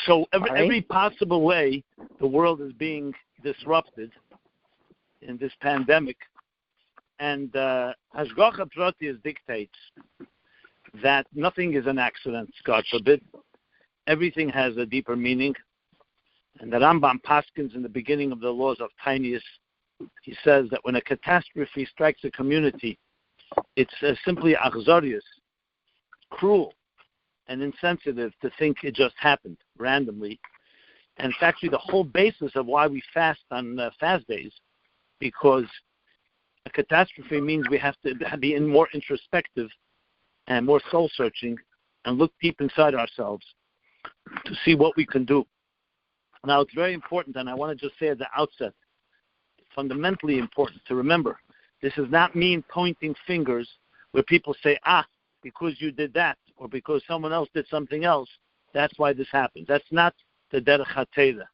So every possible way the world is being disrupted in this pandemic, and Hashgacha Proteus dictates that nothing is an accident, God forbid. Everything has a deeper meaning. And the Rambam paskins in the beginning of the laws of Tinius, he says that when a catastrophe strikes a community, it's simply achzorius, cruel and insensitive to think it just happened randomly. And it's actually the whole basis of why we fast on fast days, because a catastrophe means we have to be more introspective and more soul-searching and look deep inside ourselves to see what we can do. Now, it's very important, and I want to just say at the outset, fundamentally important to remember, this does not mean pointing fingers where people say, because you did that, or because someone else did something else, that's why this happened. That's not the derech hateva.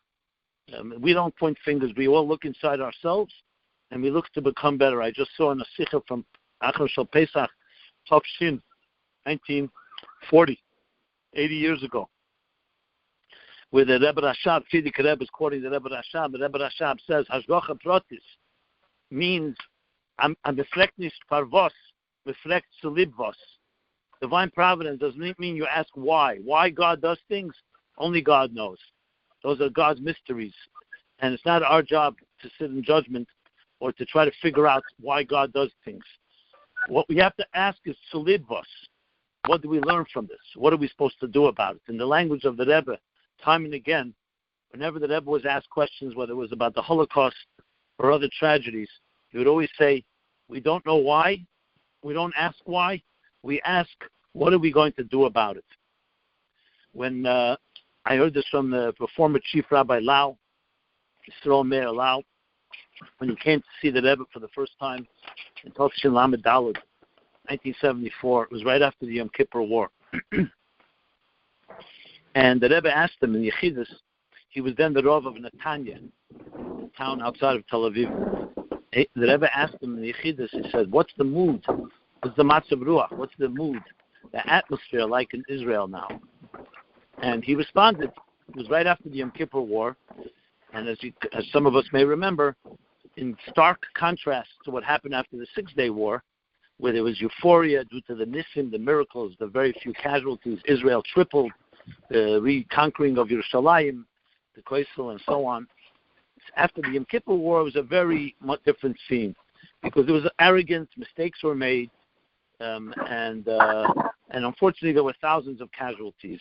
We don't point fingers. We all look inside ourselves, and we look to become better. I just saw in a sikha from Achar Shal Pesach, Topshin, 1940, 80 years ago, where the Rebbe Rashab, Tziddik Rebbe is quoting the Rebbe Rashab. The Rebbe Rashab says, Hashgacha Proteus means, I'm reflect nicht parvos, reflect selibvos. Divine providence doesn't mean you ask why. Why God does things, only God knows. Those are God's mysteries. And it's not our job to sit in judgment or to try to figure out why God does things. What we have to ask is selibvos. What do we learn from this? What are we supposed to do about it? In the language of the Rebbe, time and again, whenever the Rebbe was asked questions, whether it was about the Holocaust or other tragedies, he would always say, we don't know why, we don't ask why, we ask, what are we going to do about it? When I heard this from the former Chief Rabbi Lau, Yisrael Meir Lau, when he came to see the Rebbe for the first time in Topshin Lamed Daled, 1974, it was right after the Yom Kippur War. And the Rebbe asked him in Yechidus, he was then the Rav of Netanya, a town outside of Tel Aviv. The Rebbe asked him in Yechidus, he said, what's the mood? What's the matzav ruach? What's the mood, the atmosphere like in Israel now? And he responded, it was right after the Yom Kippur War, and as some of us may remember, in stark contrast to what happened after the SixDay War, where there was euphoria due to the nisim, the miracles, the very few casualties, Israel tripled, the reconquering of Yerushalayim, the Kaisel, and so on. After the Yom Kippur War, it was a very much different scene because there was arrogance, mistakes were made, and unfortunately there were thousands of casualties.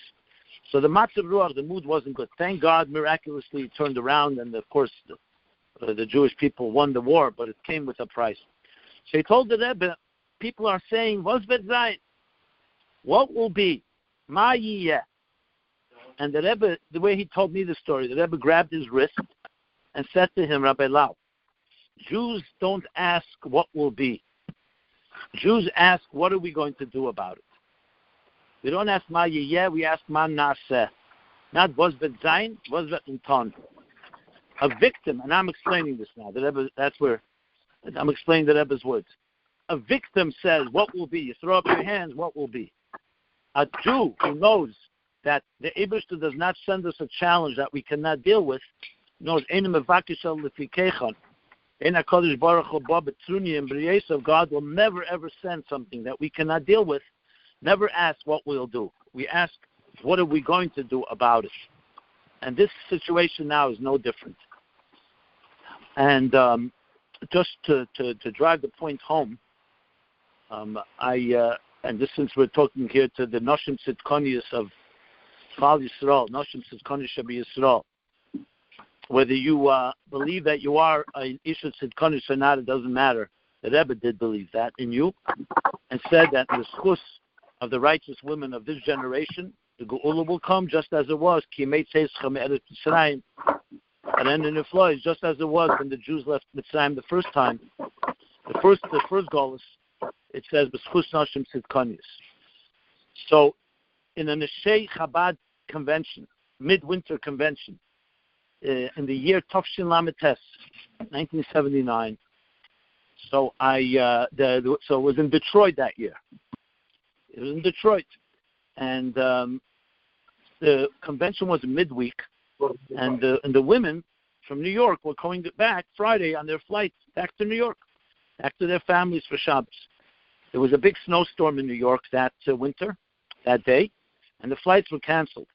So the matzav ruach, the mood wasn't good. Thank God, miraculously it turned around, and of course the Jewish people won the war, but it came with a price. So he told the Rebbe, people are saying, "Was wird sein? What will be? Ma yiyeh." And the Rebbe, the way he told me the story, the Rebbe grabbed his wrist and said to him, Rabbi Lau, Jews don't ask what will be. Jews ask, what are we going to do about it? We don't ask ma yiyeh, we ask ma naseh. Not was wird sein, was wird getan. A victim, and I'm explaining this now. The Rebbe, that's where I'm explaining the Rebbe's words. A victim says, what will be? You throw up your hands, what will be? A Jew who knows that the Eibishter does not send us a challenge that we cannot deal with, knows God will never ever send something that we cannot deal with. Never ask what we'll do. We ask, what are we going to do about it? And this situation now is no different. And just to drive the point home, and this since we're talking here to the Noshim Tzidkonius of Klal Yisrael, Noshim Tzidkonius Shabi Yisrael, whether you believe that you are an Isha Tzidkonius or not, it doesn't matter. The Rebbe did believe that in you, and said that the schus of the righteous women of this generation, the Geulah will come just as it was. Ki Meitzeischem Eretz Mitzrayim, and then in the flood, just as it was when the Jews left Mitzrayim the first time. The first goal is, it says, B'schus Noshim Tzidkonius. So, in a Neshei Chabad convention, midwinter convention, in the year Tofshin Lametes, 1979. So so it was in Detroit that year. It was in Detroit, and the convention was midweek, and the women from New York were going back Friday on their flight back to New York, back to their families for Shabbos. There was a big snowstorm in New York that winter, that day, and the flights were canceled.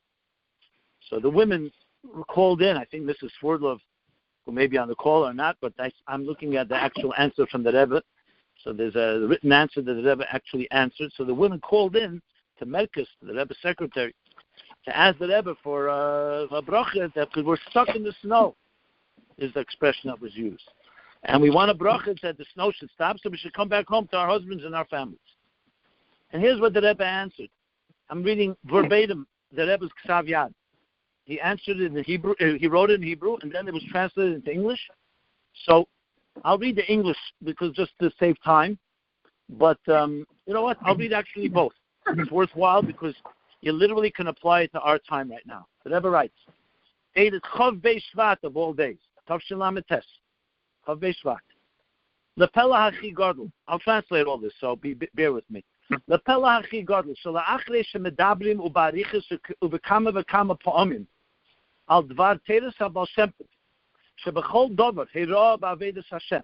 So the women were called in. I think Mrs. Swerdlov, who may be on the call or not, but I'm looking at the actual answer from the Rebbe. So there's a written answer that the Rebbe actually answered. So the women called in to Merkis, the Rebbe's secretary, to ask the Rebbe for a bracha because we're stuck in the snow, is the expression that was used. And we want a bracha that the snow should stop so we should come back home to our husbands and our families. And here's what the Rebbe answered. I'm reading verbatim the Rebbe's Ksav Yad. He answered it in Hebrew. He wrote it in Hebrew, and then it was translated into English. So I'll read the English because just to save time. But you know what? I'll read actually both. It's worthwhile because you literally can apply it to our time right now. The Rebbe writes, "Date is Chav Bei Shvat of all days. Tav Shalom Etes. Chav Bei Shvat. Lepela Hachi Gadol." I'll translate all this, so bear with me. Lepela Hachi Gadol. Shala'achrei shemedabrim ubarichas ubekama v'kama pa'amim. Al dvar teres habal shempet. Shebechol dover heroa ba'avedas Hashem.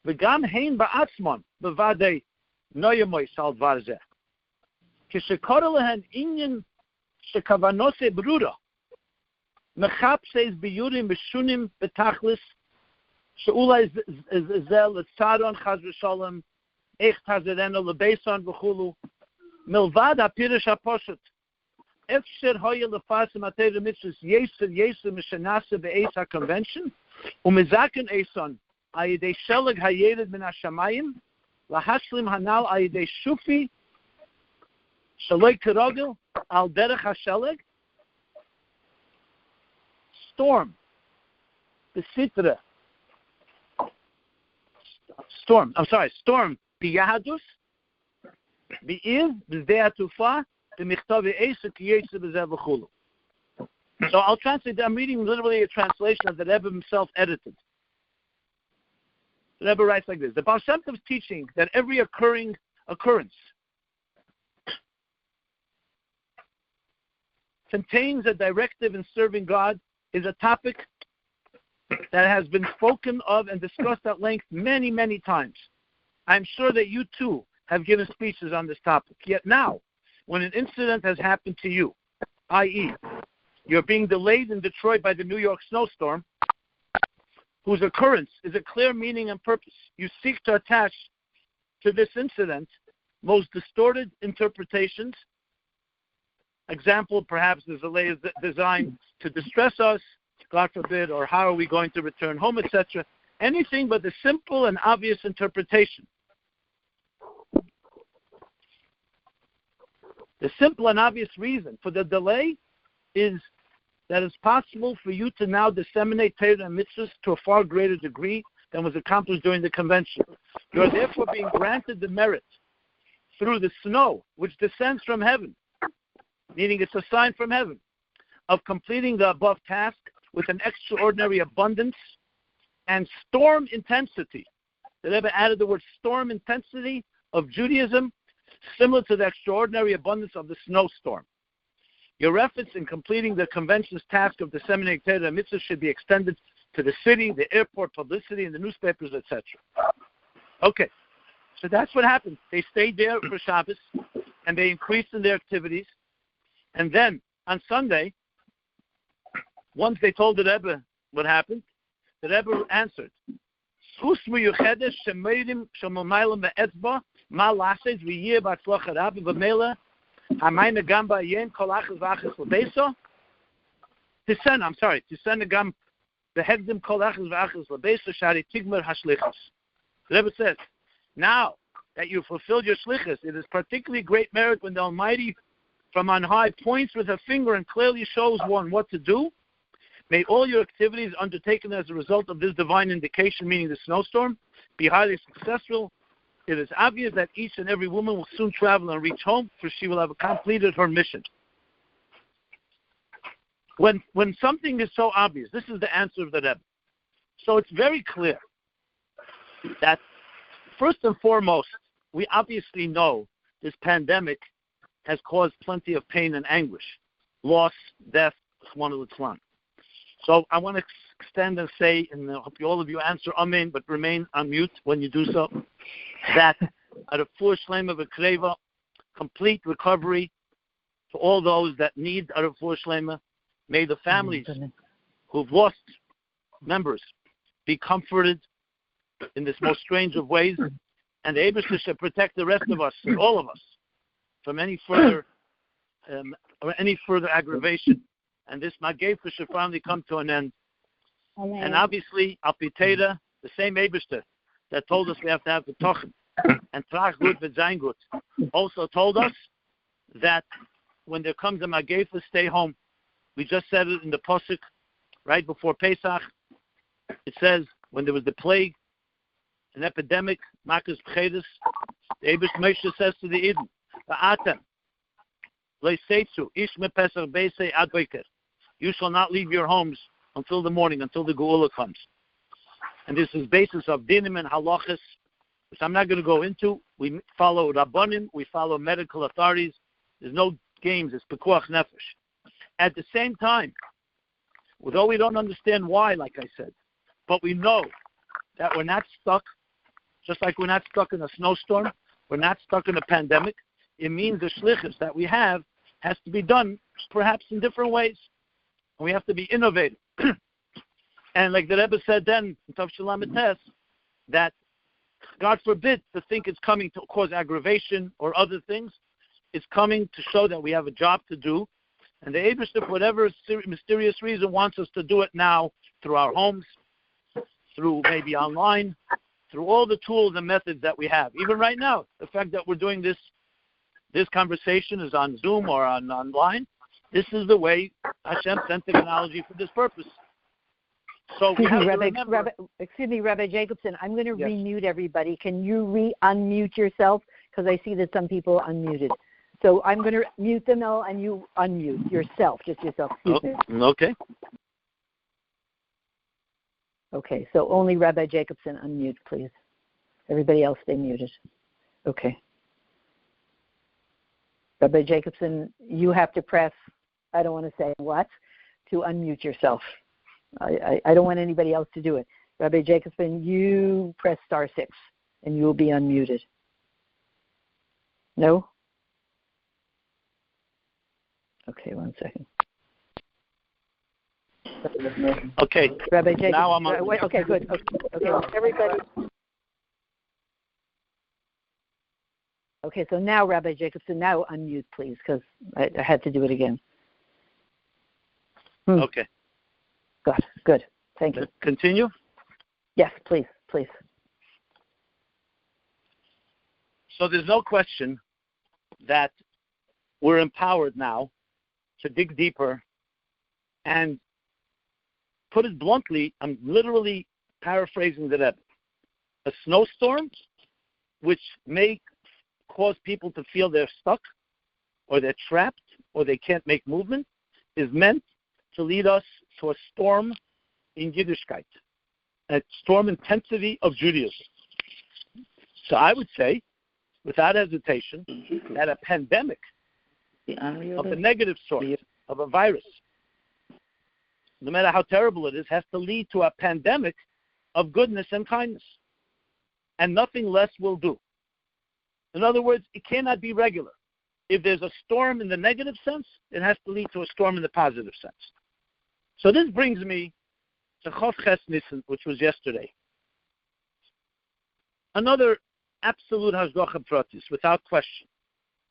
V'gam hein ba'atzmon b'vadei noyemois al dvar zeh. Kishekora lehen inyan shekavanose brura. Mechapseis biyurim b'shunim betachlis. She'ula zel etzaron chaz v'sholem. Echt hazereno lebeson v'chulu. Milvad ha'pirish ha'poshet. Efsher hoye lefasim ateiru mitzvus yeser mishanase be'eis ha'convention. Umezaken eson ayidei sheleg hayered min ha'shamayim. Lahashlim hanal ayidei shufi. Shaloi kerogel al derech ha'sheleg. Storm. Besitra. Storm. Biyahadus. Bi'ir. B'zdei ha'tufa. So I'll translate. I'm reading literally a translation that the Rebbe himself edited. The Rebbe writes like this: the Baal Shem Tov's teaching that every occurrence contains a directive in serving God is a topic that has been spoken of and discussed at length many, many times. I'm sure that you too have given speeches on this topic. Yet now, when an incident has happened to you, i.e., you're being delayed in Detroit by the New York snowstorm, whose occurrence is a clear meaning and purpose, you seek to attach to this incident most distorted interpretations. Example, perhaps the delay is designed to distress us, God forbid, or how are we going to return home, etc. Anything but the simple and obvious interpretation. The simple and obvious reason for the delay is that it's possible for you to now disseminate Torah and mitzvahs to a far greater degree than was accomplished during the convention. You are therefore being granted the merit through the snow, which descends from heaven, meaning it's a sign from heaven, of completing the above task with an extraordinary abundance and storm intensity. The Rebbe added the word storm intensity of Judaism, similar to the extraordinary abundance of the snowstorm. Your efforts in completing the convention's task of disseminating Torah and mitzvahs should be extended to the city, the airport, publicity, and the newspapers, etc. Okay, so that's what happened. They stayed there for Shabbos, and they increased in their activities. And then, on Sunday, once they told the Rebbe what happened, the Rebbe answered, Ma lases v'yeh b'atzloch harav v'mela hamayna gam ba'yem kol achas v'achas l'beso. Tisena gam behegdim kol achas v'achas l'beso shari tigmer hashlichus. The Rebbe says, now that you fulfilled your shlichus, it is particularly great merit when the Almighty from on high points with a finger and clearly shows one what to do. May all your activities undertaken as a result of this divine indication, meaning the snowstorm, be highly successful. It is obvious that each and every woman will soon travel and reach home, for she will have completed her mission. When something is so obvious, this is the answer of the Rebbe. So it's very clear that, first and foremost, we obviously know this pandemic has caused plenty of pain and anguish. loss, death, Chmona Litzlan. So I want to extend and say, and I hope all of you answer Amen, but remain on mute when you do so, that at a full Shlema of a Kreva, complete recovery to all those that need a full Shlema. May the families who've lost members be comforted in this most strange of ways, and the Eibusher should protect the rest of us, all of us, from any further aggravation. And this Magefa should finally come to an end. Amen. And obviously, Alpiteda, the same Eibusher that told us we have to have the Tochen and Trach Gut v'Zayin Gut, also told us that when there comes a Magefa, stay home. We just said it in the Pasuk right before Pesach. It says when there was the plague, an epidemic, Makas Pchedes, the Eibush Moshe says to the Eden, Va'atem, Leisetzu, Ish mePesach Beisei Ad Boker. You shall not leave your homes until the morning, until the Geulah comes. And this is basis of dinim and halachas, which I'm not going to go into. We follow Rabbanim, we follow medical authorities. There's no games, it's Pekuach Nefesh. At the same time, although we don't understand why, like I said, but we know that we're not stuck, just like we're not stuck in a snowstorm, we're not stuck in a pandemic. It means the shlichus that we have has to be done perhaps in different ways. And we have to be innovative. And like the Rebbe said then, in Tav Shalom Etes, that God forbid to think it's coming to cause aggravation or other things. It's coming to show that we have a job to do. And the Eibusher, for whatever mysterious reason, wants us to do it now through our homes, through maybe online, through all the tools and methods that we have. Even right now, the fact that we're doing this conversation is on Zoom or online. This is the way Hashem sent technology for this purpose. So we have to remember. Rabbi Jacobson, I'm going to remute everybody. Can you re-unmute yourself? Because I see that some people unmuted. So I'm going to mute them all, and you unmute yourself, just yourself. Okay. Okay, so only Rabbi Jacobson unmute, please. Everybody else stay muted. Okay. Rabbi Jacobson, you have to press, I don't want to say what, to unmute yourself. I don't want anybody else to do it. Rabbi Jacobson, you press *6, and you will be unmuted. No? Okay, 1 second. Okay. Rabbi Jacobson. Now I'm on. Okay, good. Okay, everybody. Okay, so now Rabbi Jacobson, now unmute, please, because I had to do it again. Okay. Good. Thank you. Continue? Yes, please. So there's no question that we're empowered now to dig deeper, and put it bluntly, I'm literally paraphrasing the Rebbe. A snowstorm, which may cause people to feel they're stuck, or they're trapped, or they can't make movement, is meant to lead us to a storm in Yiddishkeit, a storm intensity of Judaism. So I would say, without hesitation, that a pandemic of a negative sort, of a virus, no matter how terrible it is, has to lead to a pandemic of goodness and kindness. And nothing less will do. In other words, it cannot be regular. If there's a storm in the negative sense, it has to lead to a storm in the positive sense. So this brings me to Chof Ches Nisan, which was yesterday. Another absolute Hashgacha Proteus, without question.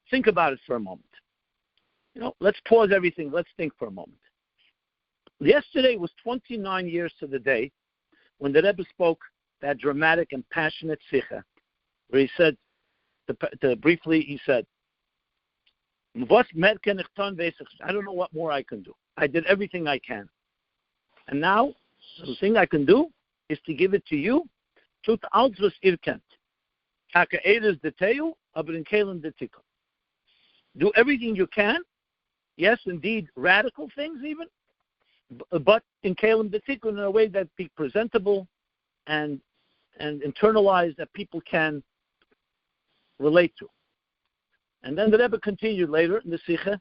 Think about it for a moment. Let's pause everything. Let's think for a moment. Yesterday was 29 years to the day when the Rebbe spoke that dramatic and passionate sikha, where he said, briefly, he said, I don't know what more I can do. I did everything I can. And now, the thing I can do is to give it to you. Do everything you can. Yes, indeed, radical things even, but in Kalim B'tikun in a way that be presentable and internalized, that people can relate to. And then the Rebbe continued later in the Sikha,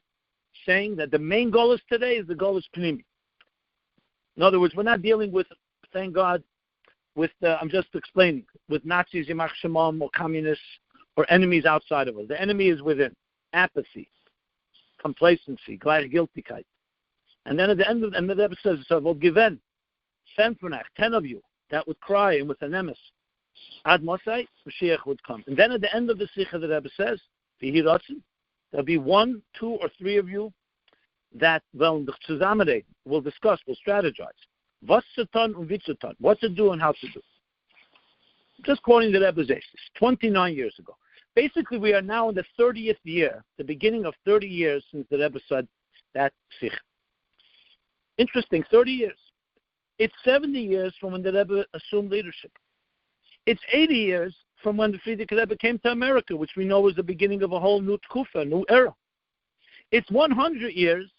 saying that the main goal is today is the goal is Pnimi. In other words, we're not dealing with, thank God, with, I'm just explaining, with Nazis, Yimach Shemam, or communists, or enemies outside of us. The enemy is within. Apathy, complacency, Gleichgültigkeit. And then at the end of the episode, it says, well, given, send for 10 of you that would cry and with an emes. Ad Mosai, Mashiach would come. And then at the end of the Sikha, the Rebbe says, there'll be 1, 2, or 3 of you that will discuss, will strategize. What to do and how to do. Just quoting the Rebbe's Aces, 29 years ago. Basically, we are now in the 30th year, the beginning of 30 years since the Rebbe said that Sikha. Interesting, 30 years. It's 70 years from when the Rebbe assumed leadership. It's 80 years from when the Frierdiker Rebbe came to America, which we know was the beginning of a whole new tkufa, a new era. It's 100 years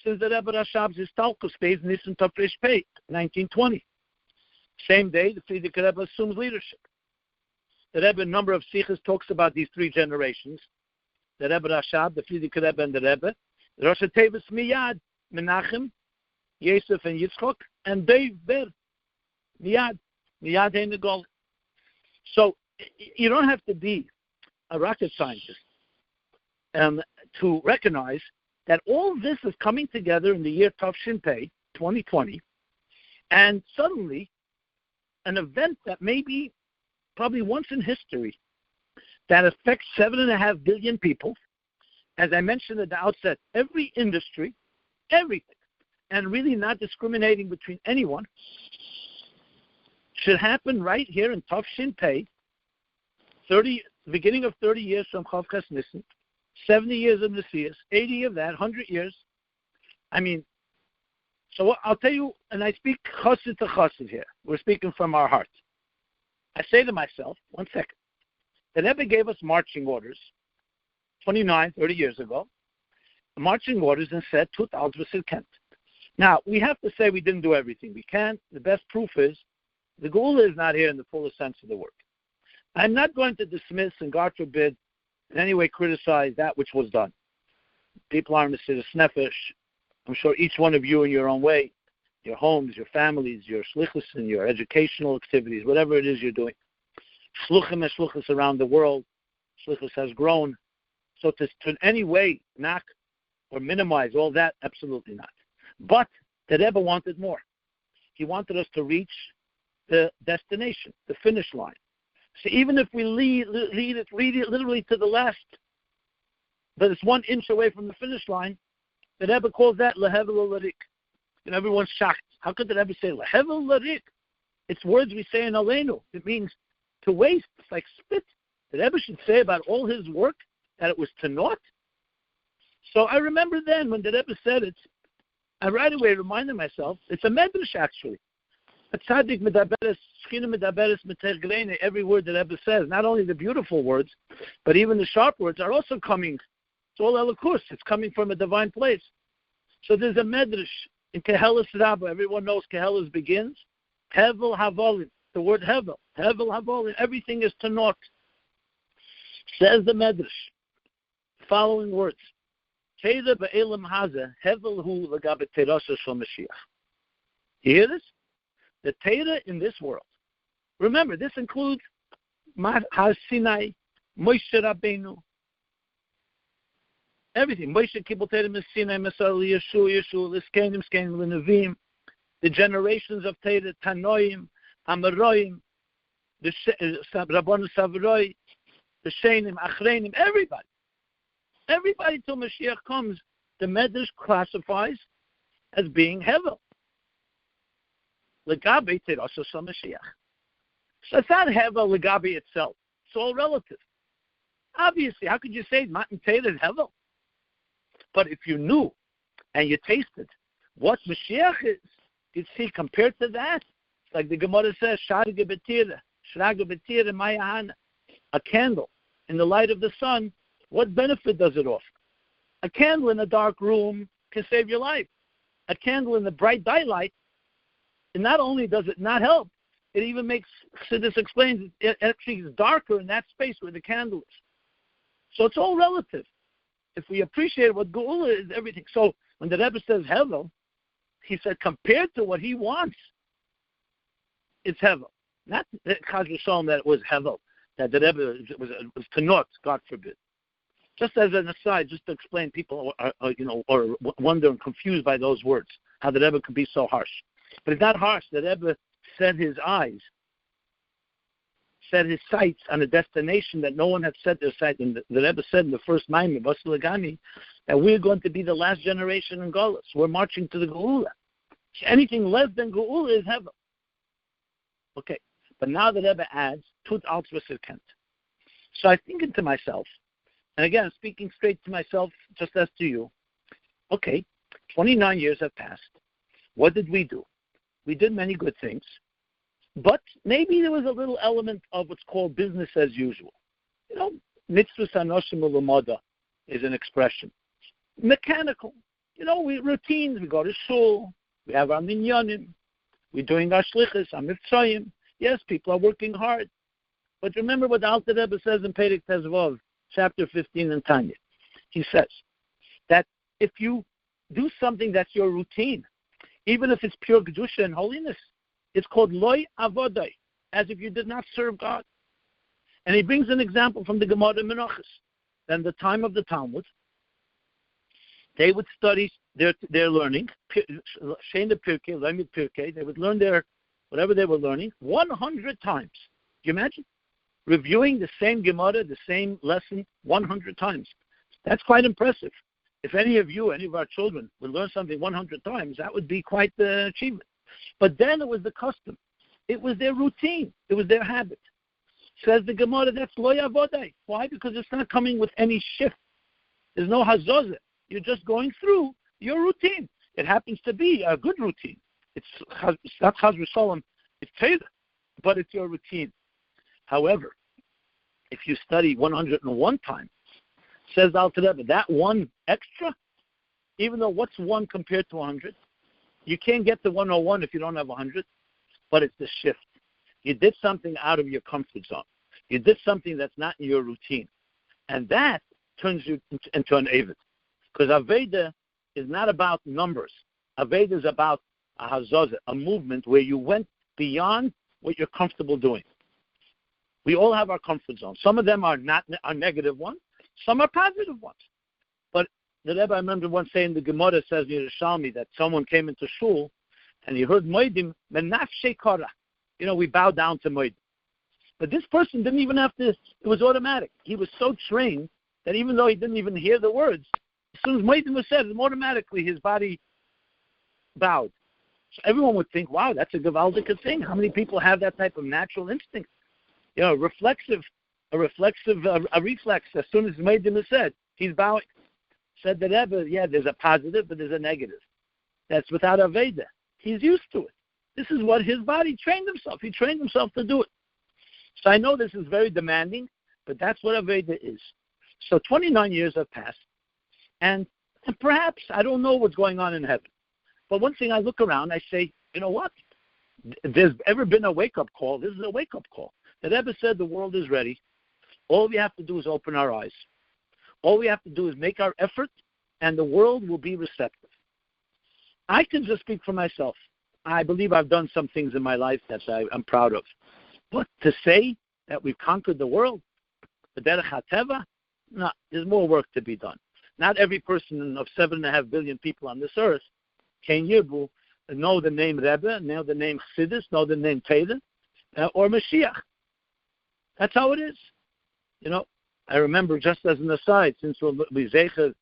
since the Rebbe Rashab's Histalkus phase in Nisan Tafresh Pei, 1920. Same day, the Frierdiker Rebbe assumes leadership. The Rebbe, a number of Sikhs, talks about these 3 generations. The Rebbe Rashab, the Frierdiker Rebbe, and the Rebbe. The Rosh Tevis Miyad, Menachem, Yosef and Yitzchok, and Dave Ber, Miyad Hein Negol. So you don't have to be a rocket scientist to recognize that all this is coming together in the year Tafshin Pei, 2020, and suddenly an event that may be probably once in history that affects 7.5 billion people. As I mentioned at the outset, every industry, everything, and really not discriminating between anyone, should happen right here in Tafshin Pei, beginning of 30 years from Chavkas Nissen, 70 years of Messias, 80 of that, 100 years. I mean, so I'll tell you, and I speak chassid to chassid here. We're speaking from our heart. I say to myself, 1 second, the Rebbe gave us marching orders 29, 30 years ago, marching orders, and said, Tut Kent. Now, we have to say we didn't do everything we can. The best proof is the Geulah is not here in the fullest sense of the word. I'm not going to dismiss and, God forbid, in any way criticize that which was done. People are Mesiras Nefesh. I'm sure each one of you in your own way, your homes, your families, your shlichus and your educational activities, whatever it is you're doing. Shluchim and shluchus around the world. Shlichus has grown. So to in any way knock or minimize all that, absolutely not. But the Rebbe wanted more. He wanted us to reach the destination, the finish line. So even if we read it literally to the last, but it's 1 inch away from the finish line, the Rebbe calls that lehevel larik. And everyone's shocked. How could the Rebbe say lehevel larik? It's words we say in Aleinu. It means to waste. It's like spit. The Rebbe should say about all his work that it was to naught. So I remember then when the Rebbe said it, I right away reminded myself, it's a medrash actually. A tzaddik medaberes, shchina medaberes metergleine, every word that Rebbe says, not only the beautiful words, but even the sharp words are also coming. It's all elikus. It's coming from a divine place. So there's a medrash in Kahala Rabbah. Everyone knows Kahalas begins. Hevel havolin. The word hevel. Hevel havolin. Everything is to naught. Says the medrash. Following words. Teira be'elam haza hevel hu lagabe terasa shel Mashiach. You hear this? The Teira in this world. Remember, this includes Har Sinai, Moshe Rabbeinu, everything. Moshe Kibbutz Teira Sinai, Masal Yeshua, Liskenim, Skenim, Lenavim, the generations of Teira, Tanoim, Amaroim, the Rabbanu Savroi, the Shenim, Achreinim, everybody. Everybody till Mashiach comes, the Medrash classifies as being Hevel. Legabe Terasa Shel Mashiach. So it's not Hevel Legabe itself. It's all relative. Obviously, how could you say Matan Teira is Hevel? But if you knew and you tasted what Mashiach is, you'd see compared to that, like the Gemara says, Shraga B'tira Mayahana, a candle in the light of the sun, what benefit does it offer? A candle in a dark room can save your life. A candle in the bright daylight, and not only does it not help, it even makes, Siddur explains, it actually is darker in that space where the candle is. So it's all relative. if we appreciate what Geulah is, everything. So when the Rebbe says Hevel, he said compared to what he wants, it's Hevel. Not that Chaz v'Shalom that it was Hevel, that the Rebbe was to naught, God forbid. Just as an aside, just to explain, people are wonder and confused by those words, how the Rebbe could be so harsh. But it's not harsh. The Rebbe set his eyes, set his sights on a destination that no one had set their sight. And the Rebbe said in the first Maimon, Basilagani, that we're going to be the last generation in Geulah. We're marching to the Geulah. Anything less than Geulah is Hevel. Okay, but now the Rebbe adds, Tut als Kent. So I think to myself, and again, speaking straight to myself, just as to you, okay, 29 years have passed. What did we do? We did many good things, but maybe there was a little element of what's called business as usual. Mitzvahs hanoshim u'lamada is an expression. Mechanical. We routines. We go to shul. We have our minyanim. We're doing our shlichus, our mitzvayim. Yes, people are working hard. But remember what the Alter Rebbe says in Perek Tezvav, chapter 15 in Tanya. He says that if you do something that's your routine, even if it's pure kedusha and holiness, it's called loy avodai, as if you did not serve God. And he brings an example from the Gemara Menachos. Then the time of the Talmud, they would study their learning, Shena Pirkei, Lemid Pirkei. They would learn whatever they were learning 100 times. Do you imagine? Reviewing the same Gemara, the same lesson 100 times. That's quite impressive. If any of our children would learn something 100 times, that would be quite the achievement. But then it was the custom. It was their routine. It was their habit. Says the Gemara, that's lo yavodai. Why? Because it's not coming with any shift. There's no hazozah. You're just going through your routine. It happens to be a good routine. It's not Chaz v'Shalom, it's Teda, but it's your routine. However, if you study 101 times, says Alter Rebbe, that one extra, even though what's one compared to 100? You can't get to 101 if you don't have 100, but it's the shift. You did something out of your comfort zone. You did something that's not in your routine. And that turns you into an Avid. Because Aveda is not about numbers. Aveda is about a hazazah, a movement where you went beyond what you're comfortable doing. We all have our comfort zone. Some of them are negative ones. Some are positive ones. But the Rebbe, I remember once saying, the Gemara says in Yerushalmi that someone came into shul and he heard Moedim, menafshe kara. We bow down to Moedim. But this person didn't even have to, it was automatic. He was so trained that even though he didn't even hear the words, as soon as Moedim was said, automatically his body bowed. So everyone would think, wow, that's a gewaldige thing. How many people have that type of natural instinct? A reflex. As soon as Moedim is said, he's bowing. Said the Rebbe, yeah, there's a positive, but there's a negative. That's without Aveda. He's used to it. This is what his body trained himself. He trained himself to do it. So I know this is very demanding, but that's what Aveda is. So 29 years have passed, and perhaps I don't know what's going on in heaven. But one thing I look around, I say, you know what? If there's ever been a wake-up call, this is a wake-up call. The Rebbe said the world is ready. All we have to do is open our eyes. All we have to do is make our effort, and the world will be receptive. I can just speak for myself. I believe I've done some things in my life that I'm proud of. But to say that we've conquered the world, the derech hateva, no, there's more work to be done. Not every person of 7.5 billion people on this earth can yirbu know the name Rebbe, know the name Chassidus, know the name Teda, or Mashiach. That's how it is. I remember, just as an aside, since we zeicha,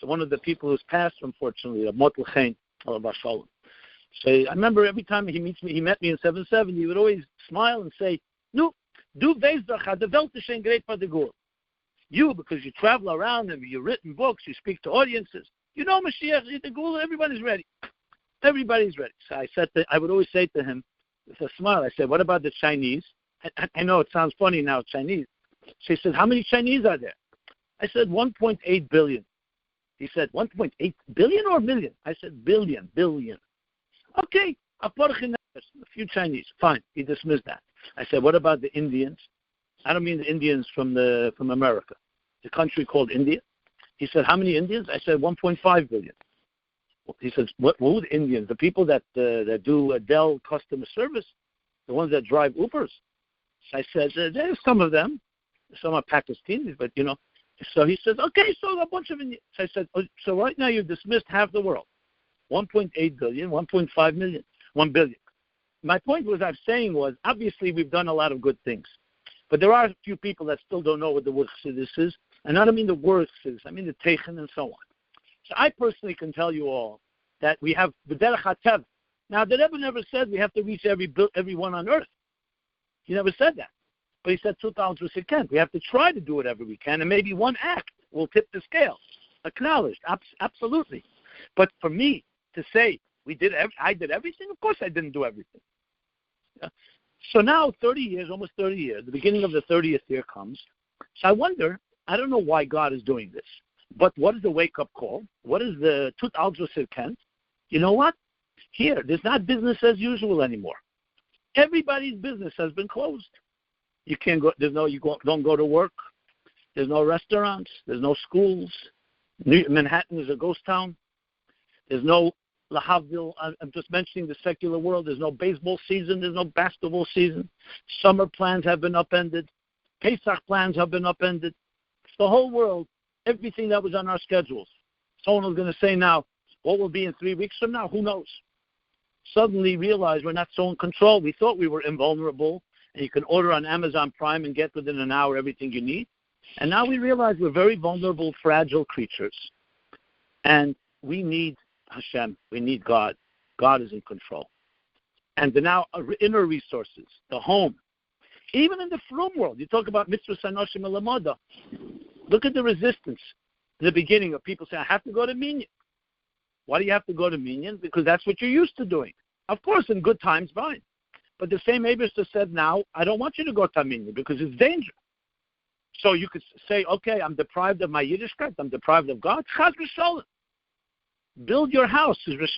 so one of the people who's passed, unfortunately, Motel Chain, so I remember every time he met me in 770, he would always smile and say, "No, du weißt doch, the Welt ist schon great for the Geulah. You, because you travel around and you've written books, you speak to audiences. Mashiach, the Geulah, everybody's ready. Everybody's ready." So I would always say to him with a smile, I said, "What about the Chinese?" I know it sounds funny now, Chinese. So he said, "How many Chinese are there?" I said, 1.8 billion. He said, 1.8 billion or million? I said, billion. Okay, a few Chinese. Fine, he dismissed that. I said, what about the Indians? I don't mean the Indians from America. The country called India. He said, how many Indians? I said, 1.5 billion. He says, what were the Indians? The people that do Dell customer service, the ones that drive Ubers. So I said, there's some of them. Some are Pakistanis, but, So he says, okay, so a bunch of Indians. So I said, so right now you've dismissed half the world. 1.8 billion, 1.5 million, 1 billion. My point was, obviously we've done a lot of good things. But there are a few people that still don't know what the word chassidus is. And I don't mean the word chassidus, I mean the teichen and so on. So I personally can tell you all that we have the derech hatev. Now, the Rebbe never said we have to reach everyone on earth. He never said that. But he said 2,000 can. We have to try to do whatever we can, and maybe one act will tip the scale. Acknowledged, absolutely. But for me to say I did everything, of course I didn't do everything. Yeah. So now 30 years, almost 30 years, the beginning of the 30th year comes. So I wonder, I don't know why God is doing this, but what is the wake-up call? What is the 2,000 can? You know what? Here, there's not business as usual anymore. Everybody's business has been closed. You can't go. Don't go to work. There's no restaurants. There's no schools. Manhattan is a ghost town. There's no lahavdil. I'm just mentioning the secular world. There's no baseball season. There's no basketball season. Summer plans have been upended. Pesach plans have been upended. The whole world, everything that was on our schedules. Someone was going to say now, what will be in 3 weeks from now? Who knows? Suddenly realized we're not so in control. We thought we were invulnerable, and you can order on Amazon Prime and get within an hour everything you need. And now we realize we're very vulnerable, fragile creatures. And we need Hashem. We need God. God is in control. And the now inner resources, the home. Even in the frum world, you talk about mitzvah sanoshim elamada. Look at the resistance in the beginning of people saying, I have to go to Minyan. Why do you have to go to Minyan? Because that's what you're used to doing. Of course, in good times, fine. But the same Eibishter said now, I don't want you to go to Minyan because it's danger. So you could say, okay, I'm deprived of my Yiddishkeit, I'm deprived of God. Chaz v'sholem. Build your house. The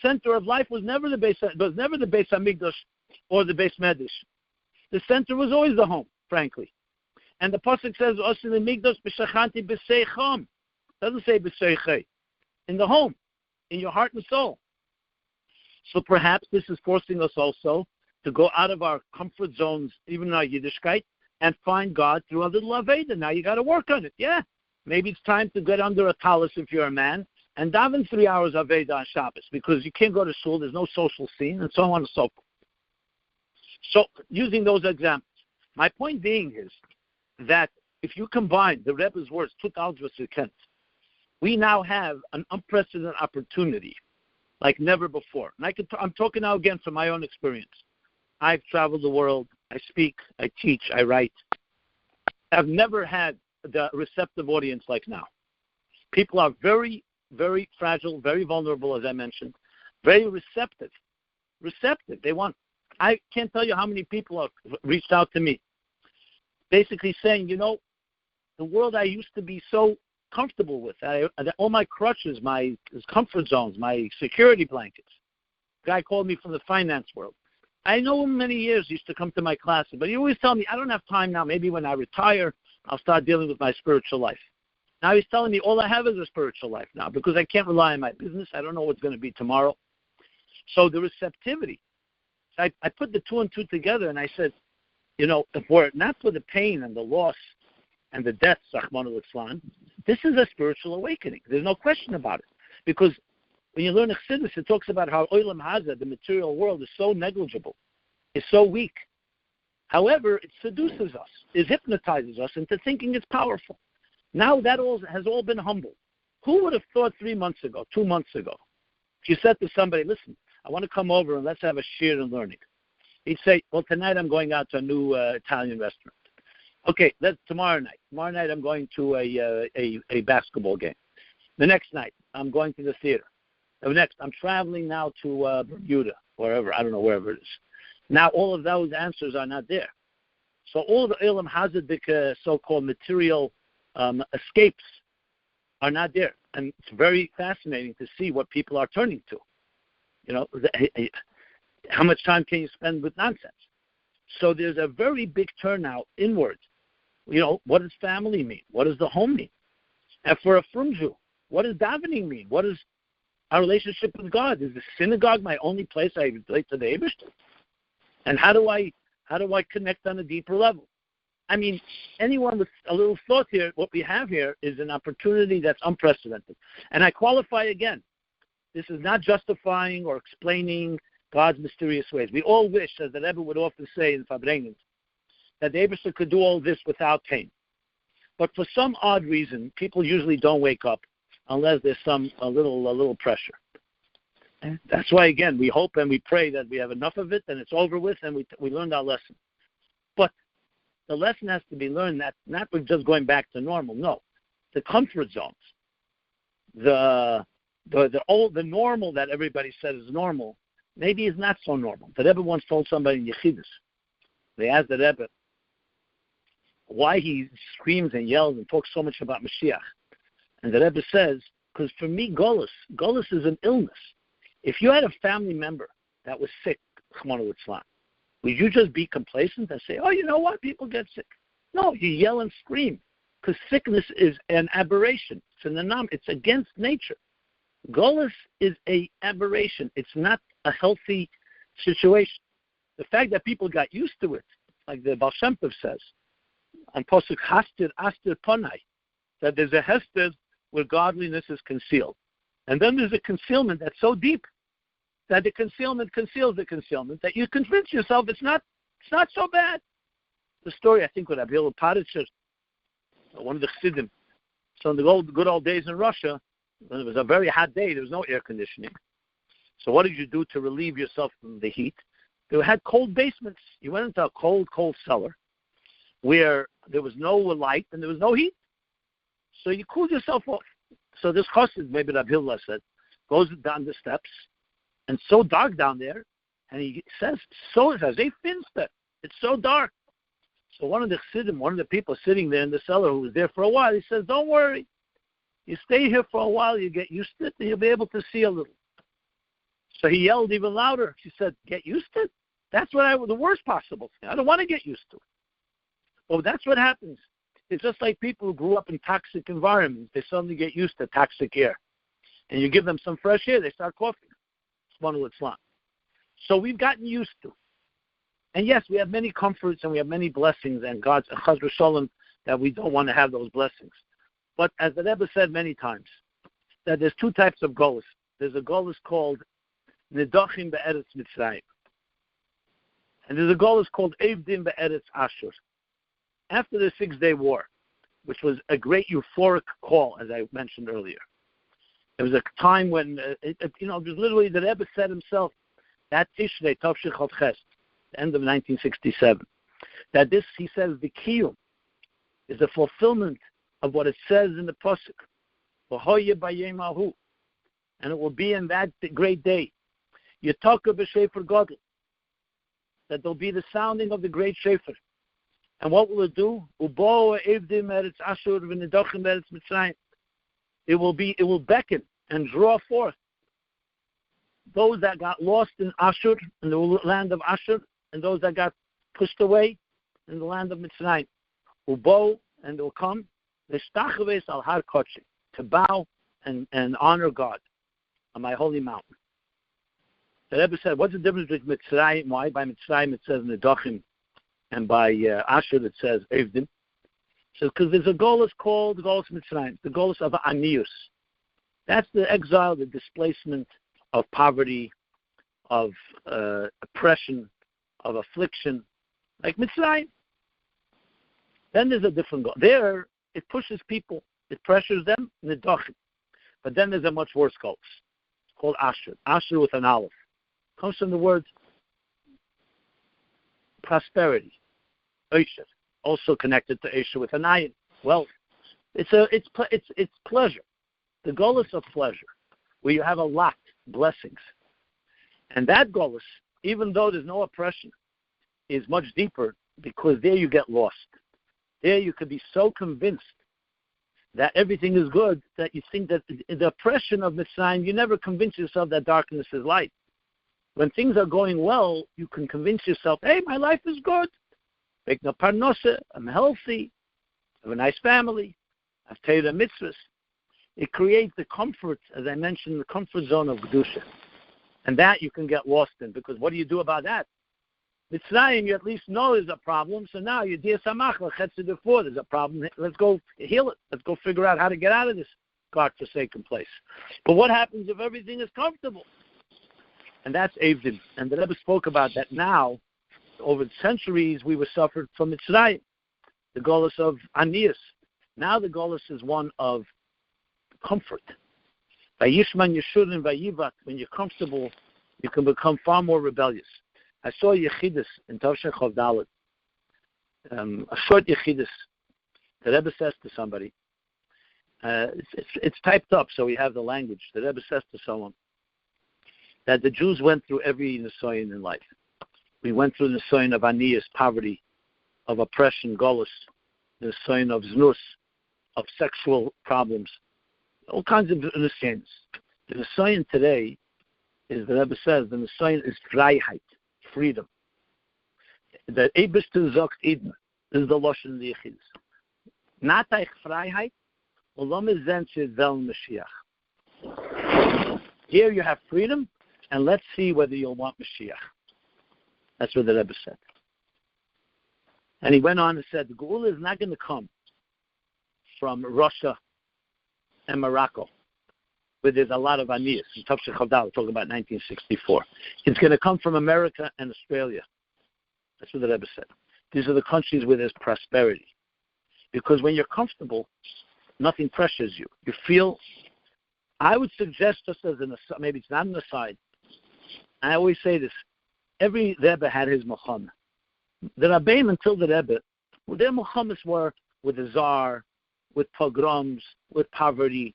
center of life was never the Beis Hamikdash or the Beis Medrash. The center was always the home, frankly. And the pasuk says, "Osin Hamikdash b'shachanti b'seicham." Doesn't say b'seichei. In the home, in your heart and soul. So perhaps this is forcing us also to go out of our comfort zones, even in our Yiddishkeit, and find God through a little Aveda. Now you got to work on it. Yeah, maybe it's time to get under a talus if you're a man and daven 3 hours Aveda on Shabbos because you can't go to shul. There's no social scene, and so on and so forth. So using those examples, my point being is that if you combine the Rebbe's words, 2,000 Kent, we now have an unprecedented opportunity like never before. And I'm talking now again from my own experience. I've traveled the world. I speak. I teach. I write. I've never had the receptive audience like now. People are very, very fragile, very vulnerable, as I mentioned, very receptive. I can't tell you how many people have reached out to me, basically saying, the world I used to be so comfortable with, all my crutches, my comfort zones, my security blankets. A guy called me from the finance world. I know him many years. He used to come to my classes, but he always told me, I don't have time now. Maybe when I retire, I'll start dealing with my spiritual life. Now he's telling me all I have is a spiritual life now because I can't rely on my business. I don't know what's going to be tomorrow. So the receptivity. I put the two and two together, and I said, if we're not for the pain and the loss and the death, Rahman al-Islam, this is a spiritual awakening. There's no question about it. Because when you learn Chassidus, it talks about how Olam Hazeh, the material world, is so negligible, is so weak. However, it seduces us, it hypnotizes us into thinking it's powerful. Now that has all been humbled. Who would have thought 3 months ago, 2 months ago, if you said to somebody, listen, I want to come over and let's have a shir and learning. He'd say, well, tonight I'm going out to a new Italian restaurant. Okay, that's tomorrow night. Tomorrow night I'm going to a basketball game. The next night I'm going to the theater. The next I'm traveling now to Bermuda, wherever, I don't know, wherever it is. Now all of those answers are not there. So all the Olam Hazeh so-called material escapes are not there. And it's very fascinating to see what people are turning to. How much time can you spend with nonsense? So there's a very big turnout inward, What does family mean? What does the home mean? And for a frum Jew, what does davening mean? What is our relationship with God? Is the synagogue my only place I relate to the Eibishter? And how do I connect on a deeper level? I mean, anyone with a little thought here, what we have here is an opportunity that's unprecedented. And I qualify again. This is not justifying or explaining God's mysterious ways. We all wish, as the Rebbe would often say in Fabrengens, that the Eibishter could do all this without pain. But for some odd reason, people usually don't wake up unless there's a little pressure. And that's why, again, we hope and we pray that we have enough of it and it's over with and we learned our lesson. But the lesson has to be learned not with just going back to normal. No, the comfort zones, the normal that everybody says is normal, maybe is not so normal. The Rebbe once told somebody in Yechidus, they asked the Rebbe why he screams and yells and talks so much about Mashiach. And the Rebbe says, because for me, Geulah is an illness. If you had a family member that was sick, would you just be complacent and say, oh, you know what, people get sick? No, you yell and scream, because sickness is an aberration. It's against nature. Geulah is an aberration. It's not a healthy situation. The fact that people got used to it, like the Baal Shem Tov says, on Posuk Hastir Astir Ponai, that there's a Hester where godliness is concealed. And then there's a concealment that's so deep that the concealment conceals the concealment, that you convince yourself it's not so bad. The story, I think, with Abil Paritcher, one of the Chassidim. So in the good old days in Russia, when it was a very hot day, there was no air conditioning. So what did you do to relieve yourself from the heat? They had cold basements. You went into a cold cellar where there was no light and there was no heat. So you cooled yourself off. So this chassid, maybe Rabbi Hillel said, goes down the steps, and it's so dark down there, and he says, it's as a finster. It's so dark. So one of the chassidim, one of the people sitting there in the cellar who was there for a while, he says, don't worry. You stay here for a while, you get used to it, and you'll be able to see a little. So he yelled even louder. He said, get used to it? That's the worst possible thing. I don't want to get used to it. Well, that's what happens. It's just like people who grew up in toxic environments. They suddenly get used to toxic air. And you give them some fresh air, they start coughing. So we've gotten used to. And yes, we have many comforts and we have many blessings and God's Chazra Shalom that we don't want to have those blessings. But as the Rebbe said many times, that there's two types of Geulah. There's a Geulah called Nidachim Be'eretz Mitzrayim. And there's a Geulah called Evdim Be'eretz Ashur. After the 6-Day War, which was a great euphoric call, as I mentioned earlier, there was a time when, it was literally the Rebbe said himself, that Tishrei, Tavshich Chot Ches, the end of 1967, that this, he says, the Kiyum is the fulfillment of what it says in the Pasuk, V'hoye b'yom hahu, and it will be in that great day, Yitaka b'shefer gadol, that there'll be the sounding of the great shefer. And what will it do? It will beckon and draw forth those that got lost in Ashur, in the land of Ashur, and those that got pushed away in the land of Mitzrayim. And they'll come to bow and honor God on my holy mountain. The Rebbe said, what's the difference between Mitzrayim? Why? By Mitzrayim it says Nidachim, and by Ashur it says Evdim. So because there's a Geulah called the Geulah Mitzrayim, the Geulah of Anius. That's the exile, the displacement of poverty, of oppression, of affliction, like Mitzrayim. Then there's a different Geulah. There, it pushes people, it pressures them, Nidachim. But then there's a much worse Geulah. It's called Ashur. Ashur with an aleph. Comes from the word prosperity. Oisher, also connected to Oisher with an ayin. Well, it's pleasure. The Geulah of pleasure, where you have a lot, blessings. And that Geulah, even though there's no oppression, is much deeper because there you get lost. There you could be so convinced that everything is good that you think that the oppression of Mitzrayim, you never convince yourself that darkness is light. When things are going well, you can convince yourself, hey, my life is good. I'm healthy. have a nice family, have Torah mitzvahs. It creates the comfort, as I mentioned, the comfort zone of Kedusha. And that you can get lost in, because what do you do about that? Mitzrayim, you at least know there's a problem, so now you there's a problem. Let's go heal it. Let's go figure out how to get out of this God-forsaken place. But what happens if everything is comfortable? And that's Avdim. And the Rebbe spoke about that now. Over the centuries, we were suffered from Mitzrayim, the Golus of Anias. Now the Golus is one of comfort. Vayishman Yeshurun Vayivat, when you're comfortable, you can become far more rebellious. I saw Yechidus in Tavshin Chav Dalet, a short Yechidus. The Rebbe says to somebody, it's typed up, so we have the language. The Rebbe says to someone that the Jews went through every Nisoyin in life. We went through the Nisoyin of Anias, poverty, of oppression, Golus, the Nisoyin of Znus, of sexual problems, all kinds of Nisoyins. The Nisoyin today is, the Rebbe says, the Nisoyin is Freiheit, freedom. The Eibishter Zogt Eden is the Lashon of the Yechidus. Natach Freiheit, Olam Zen Shezel Mashiach. Here you have freedom, and let's see whether you'll want Mashiach. That's what the Rebbe said. And he went on and said, the Geulah is not going to come from Russia and Morocco, where there's a lot of Anias. In Tavshin Chav Dalet, talking about 1964. It's going to come from America and Australia. That's what the Rebbe said. These are the countries where there's prosperity. Because when you're comfortable, nothing pressures you. You feel, I would suggest, just as an aside, maybe it's not an aside, I always say this, every Rebbe had his Muhammad. The Rabbeim until the Rebbe, their Muhammads were with the Tsar, with pogroms, with poverty,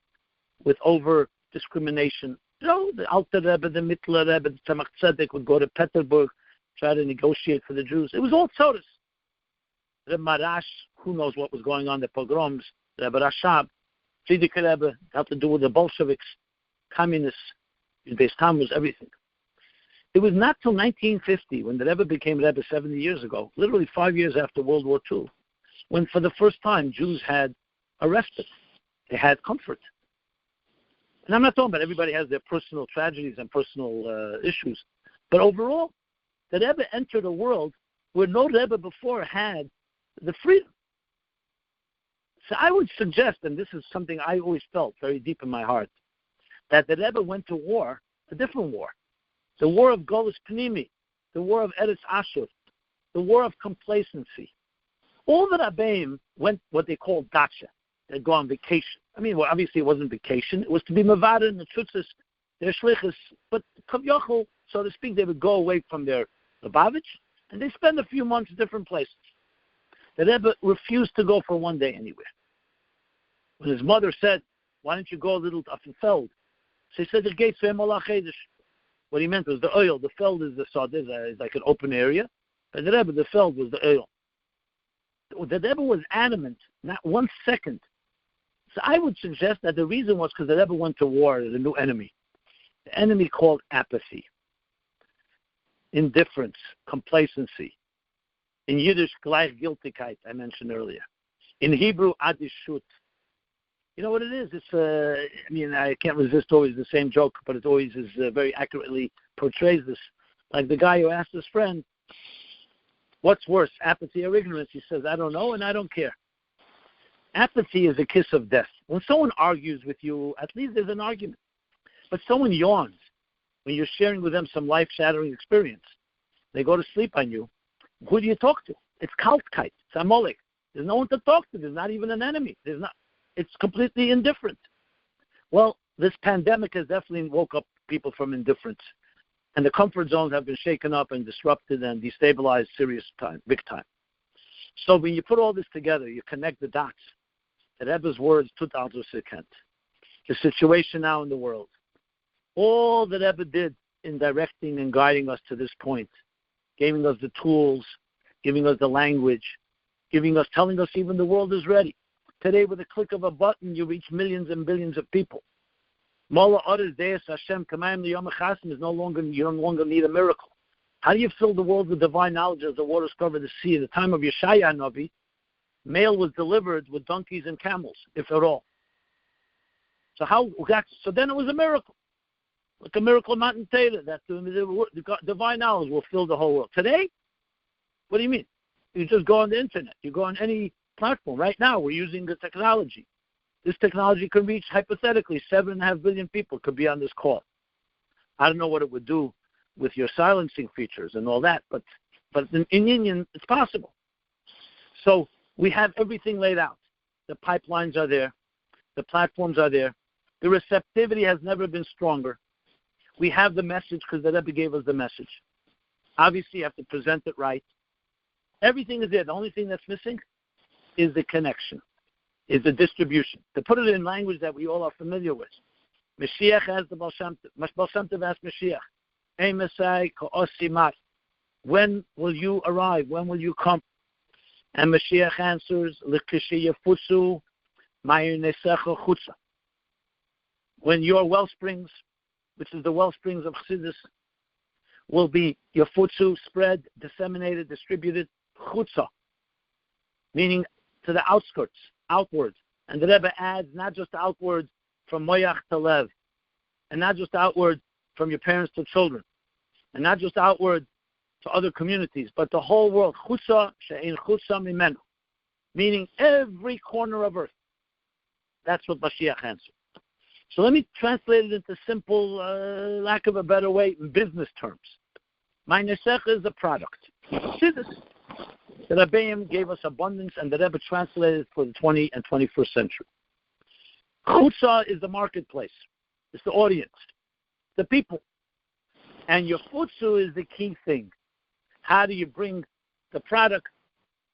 with over-discrimination. You know, the Alter Rebbe, the Mittler Rebbe, the Tzemach Tzedek would go to Petersburg, try to negotiate for the Jews. It was all Tzoros. The Marash, who knows what was going on, the pogroms, the Rebbe Rashab, Tzedek Rebbe, had to do with the Bolsheviks, communists, Beis Tammuz, everything. It was not till 1950, when the Rebbe became Rebbe 70 years ago, literally 5 years after World War II, when for the first time Jews had a respite. They had comfort. And I'm not talking about everybody has their personal tragedies and personal issues, but overall, the Rebbe entered a world where no Rebbe before had the freedom. So I would suggest, and this is something I always felt very deep in my heart, that the Rebbe went to war, a different war. The war of Golus Pnimi, the war of Eretz Ashur, the war of complacency. All the Rabbeim went what they called dacha. They'd go on vacation. I mean, well, obviously it wasn't vacation. It was to be mavada in the tzutzis, their shlichus. But kavyochel, so to speak, they would go away from their Lubavitch, and they spend a few months in different places. The Rebbe refused to go for one day anywhere. When his mother said, why don't you go a little to Upheaval? So he said, the gates for Molach. What he meant was the oil. The feld is the sod, is like an open area. And the Rebbe, the feld was the oil. The Rebbe was adamant, not 1 second. So I would suggest that the reason was because the Rebbe went to war with a new enemy. The enemy called apathy, indifference, complacency. In Yiddish, Gleichgültigkeit, I mentioned earlier. In Hebrew, adishut. You know what it is? It's I mean, I can't resist always the same joke, but it always is very accurately portrays this. Like the guy who asked his friend, what's worse, apathy or ignorance? He says, I don't know and I don't care. Apathy is a kiss of death. When someone argues with you, at least there's an argument. But someone yawns when you're sharing with them some life-shattering experience. They go to sleep on you. Who do you talk to? It's kaltkeit. It's amolek. There's no one to talk to. There's not even an enemy. It's completely indifferent. Well, this pandemic has definitely woke up people from indifference. And the comfort zones have been shaken up and disrupted and destabilized big time. So when you put all this together, you connect the dots. The Rebbe's words, the situation now in the world. All that Rebbe did in directing and guiding us to this point, giving us the tools, giving us the language, telling us even the world is ready. Today, with a click of a button, you reach millions and billions of people. Mala Oris Deus Hashem Kamayim Liyom Chasim is no longer, you no longer need a miracle. How do you fill the world with divine knowledge as the waters cover the sea? At the time of Yeshaya Navi, mail was delivered with donkeys and camels, if at all. So then it was a miracle. Like a miracle of Matan Torah, that the divine knowledge will fill the whole world. Today, what do you mean? You just go on the internet. You go on any platform. Right now, we're using the technology. This technology can reach, hypothetically, 7.5 billion people could be on this call. I don't know what it would do with your silencing features and all that, but in Indian, it's possible. So we have everything laid out. The pipelines are there. The platforms are there. The receptivity has never been stronger. We have the message because the Rebbe gave us the message. Obviously, you have to present it right. Everything is there. The only thing that's missing is the connection, is the distribution. To put it in language that we all are familiar with. Mashiach has the Baal Shem Tov asked Mashiach, Ei Messiah ka'osi mat. When will you arrive? When will you come? And Mashiach answers, L'kishi yafutsu ma'ir nesecha chutza. When your wellsprings, which is the wellsprings of Chassidus, will be yafutsu, spread, disseminated, distributed, chutza, meaning to the outskirts, outward. And the Rebbe adds not just outward from moyach to lev, and not just outward from your parents to children, and not just outward to other communities, but the whole world. Chutza she'ein chutza mimenu, meaning every corner of earth. That's what Mashiach answered. So let me translate it into simple, lack of a better way, in business terms. My nesecha is a product. Chassidus. The Rebbeim gave us abundance, and the Rebbe translated it for the 20th and 21st century. Chutza is the marketplace. It's the audience, the people. And your futsu is the key thing. How do you bring the product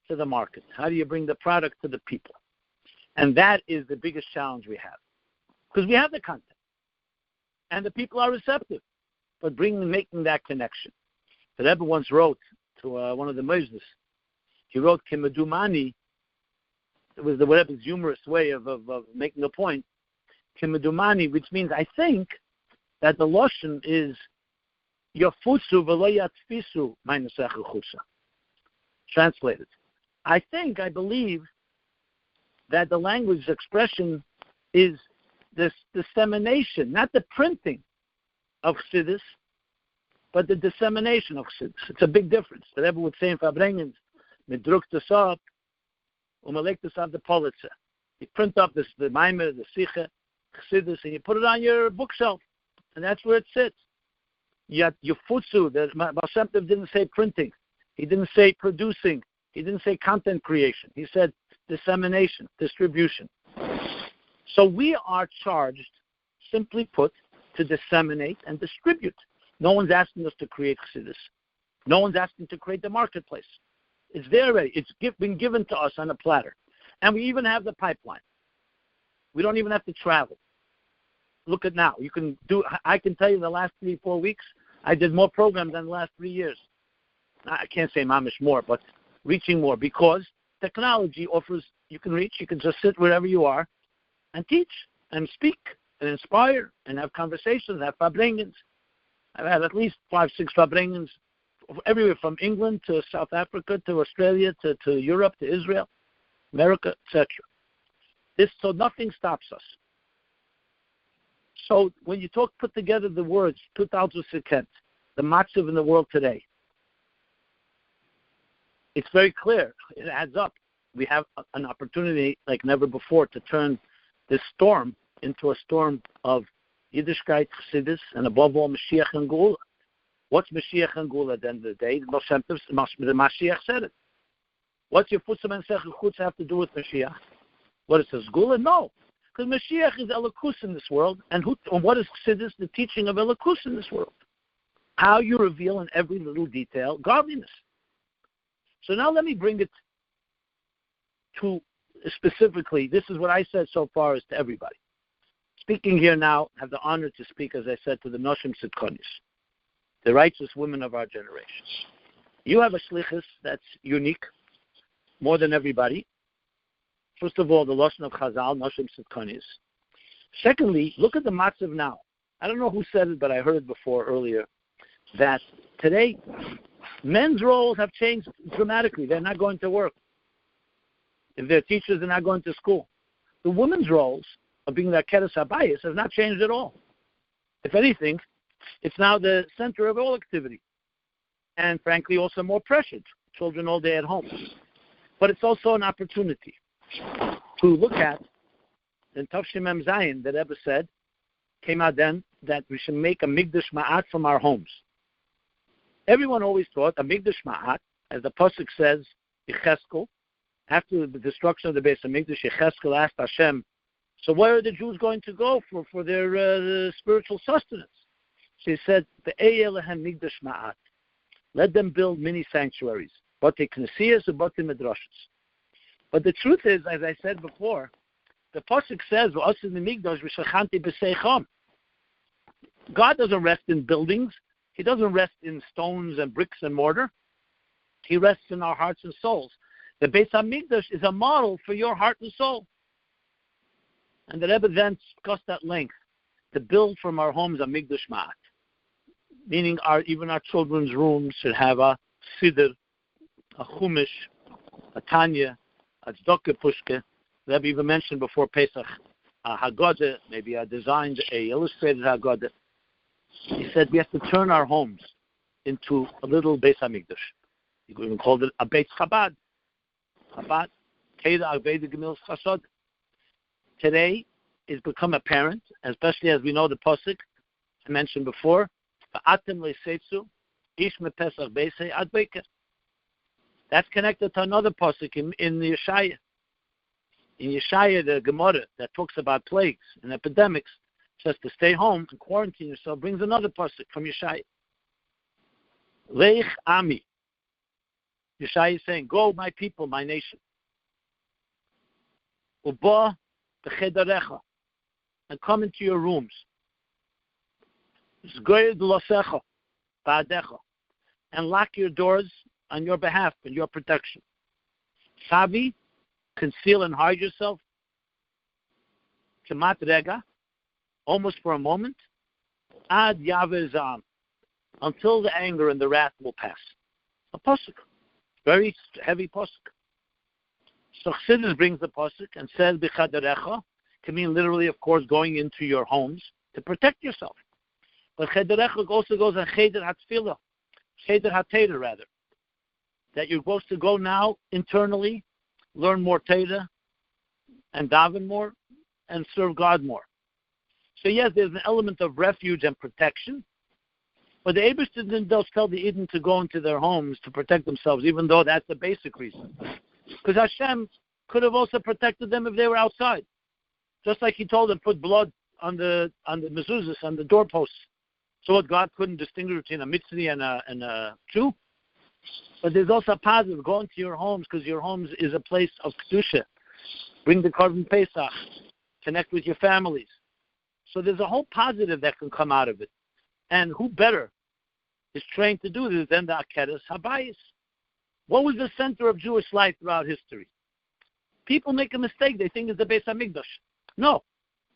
to the market? How do you bring the product to the people? And that is the biggest challenge we have. Because we have the content. And the people are receptive. But making that connection. The Rebbe once wrote to one of the Moses, he wrote, Kimedumani, it was the Rebbe's humorous way of making a point, Kimedumani, which means I think that the Lashon is Yafutsu v'lo yatfisu ma'nesecha chutza. Translated. I believe that the language expression is this dissemination, not the printing of Chassidus, but the dissemination of Chassidus. It's a big difference. The Rebbe would say in Fabrengens, "Medruck das up, umelek das auf the politzer." You print up the Maimer, the Sicha, Chassidus, and you put it on your bookshelf, and that's where it sits. Yet Yufutsu, the Baal Shem Tov didn't say printing. He didn't say producing. He didn't say content creation. He said dissemination, distribution. So we are charged, simply put, to disseminate and distribute. No one's asking us to create Chassidus. No one's asking to create the marketplace. It's there already. It's been given to us on a platter. And we even have the pipeline. We don't even have to travel. Look at now. I can tell you the last 3-4 weeks, I did more programs than the last 3 years. I can't say mamish more, but reaching more, because technology offers, you can reach, you can just sit wherever you are and teach and speak and inspire and have conversations, have fabrengens. I've had at least 5-6 fabrengens everywhere from England to South Africa to Australia to Europe to Israel, America, etc. So nothing stops us. So when you put together the words 2,000 sekent, the matzav in the world today, it's very clear. It adds up. We have an opportunity like never before to turn this storm into a storm of Yiddishkeit, Chassidus, and above all, Mashiach and Geulah. What's Mashiach and Geulah at the end of the day? The Mashiach said it. What's your Futzim and Sech Chutz have to do with Mashiach? What it says, Geulah? No. Because Mashiach is Elokus in this world, and what is Chassidus? The teaching of Elokus in this world. How you reveal in every little detail godliness. So now let me bring it to specifically, this is what I said so far as to everybody. Speaking here now, I have the honor to speak, as I said, to the Noshim Sitkonis, the righteous women of our generations. You have a shlichus that's unique, more than everybody. First of all, the Lashon of Chazal, Noshim Sitkonis. Secondly, look at the matzav now. I don't know who said it, but I heard it before earlier, that today men's roles have changed dramatically. They're not going to work. if their teachers are not going to school. The women's roles of being the Akeres Habayis has not changed at all. If anything, it's now the center of all activity. And frankly, also more pressured. Children all day at home. But it's also an opportunity to look at, in Tafshim Mem Zayin, that Rebbe said, came out then, that we should make a Migdash Ma'at from our homes. Everyone always thought a Migdash Ma'at, as the Pasuk says, Yecheskel, after the destruction of the Beis HaMikdash, Yecheskel asked Hashem, so where are the Jews going to go for their spiritual sustenance? So he said, Ve'eyelehem Migdash Ma'at. Let them build mini sanctuaries, Bate Knesiyas and Bate Midrashas. But the truth is, as I said before, the Pasuk says, V'asid Migdash v'shachanti b'seicham. God doesn't rest in buildings. He doesn't rest in stones and bricks and mortar. He rests in our hearts and souls. The Beis HaMikdash is a model for your heart and soul. And the Rebbe then discussed at length to build from our homes a Migdash Ma'at, meaning even our children's rooms should have a Siddur, a Chumash, a Tanya, a Tzedakah Pushke. The Rebbe even mentioned before Pesach, a Haggadah, maybe a designed, a illustrated Haggadah. He said we have to turn our homes into a little Beis HaMikdash. You could even call it a Beis Chabad. Chabad, Teda Aveda Gemil Chasod. Today, it's become apparent, especially as we know the Pasuk I mentioned before, V'atem le'seitzu, ish mepesach be'sei ad beker. That's connected to another Pasuk in Yeshaya. In Yeshaya, the Gemara that talks about plagues and epidemics says to stay home and quarantine yourself, brings another Pasuk from Yeshaya. Leich Ami. Yeshaya is saying, go, my people, my nation. Uba b'chedarecha, and come into your rooms. Zgoyer d'losecha ba'adecha, and lock your doors on your behalf and your protection. Savi, conceal and hide yourself. Kemat rega, almost for a moment. Ad yaver zam, until the anger and the wrath will pass. A pasuk, very heavy pasuk. So Chassidus brings the pasuk and says b'chadarecha, can mean literally, of course, going into your homes to protect yourself. But chadarecha also goes on cheder hatfilah, cheder hateder rather, that you're supposed to go now internally, learn more teda, and daven more, and serve God more. So yes, there's an element of refuge and protection, but the Eibishter didn't tell the Eden to go into their homes to protect themselves, even though that's the basic reason. Because Hashem could have also protected them if they were outside. Just like he told them, put blood on the mezuzahs, on the doorposts. So what, God couldn't distinguish between a Mitzri and a Jew? But there's also a positive. Go into your homes, because your homes is a place of Kedusha. Bring the Korban Pesach. Connect with your families. So there's a whole positive that can come out of it. And who better is trained to do this than the Akeres Habayis? What was the center of Jewish life throughout history? People make a mistake. They think it's the Beis HaMikdash. No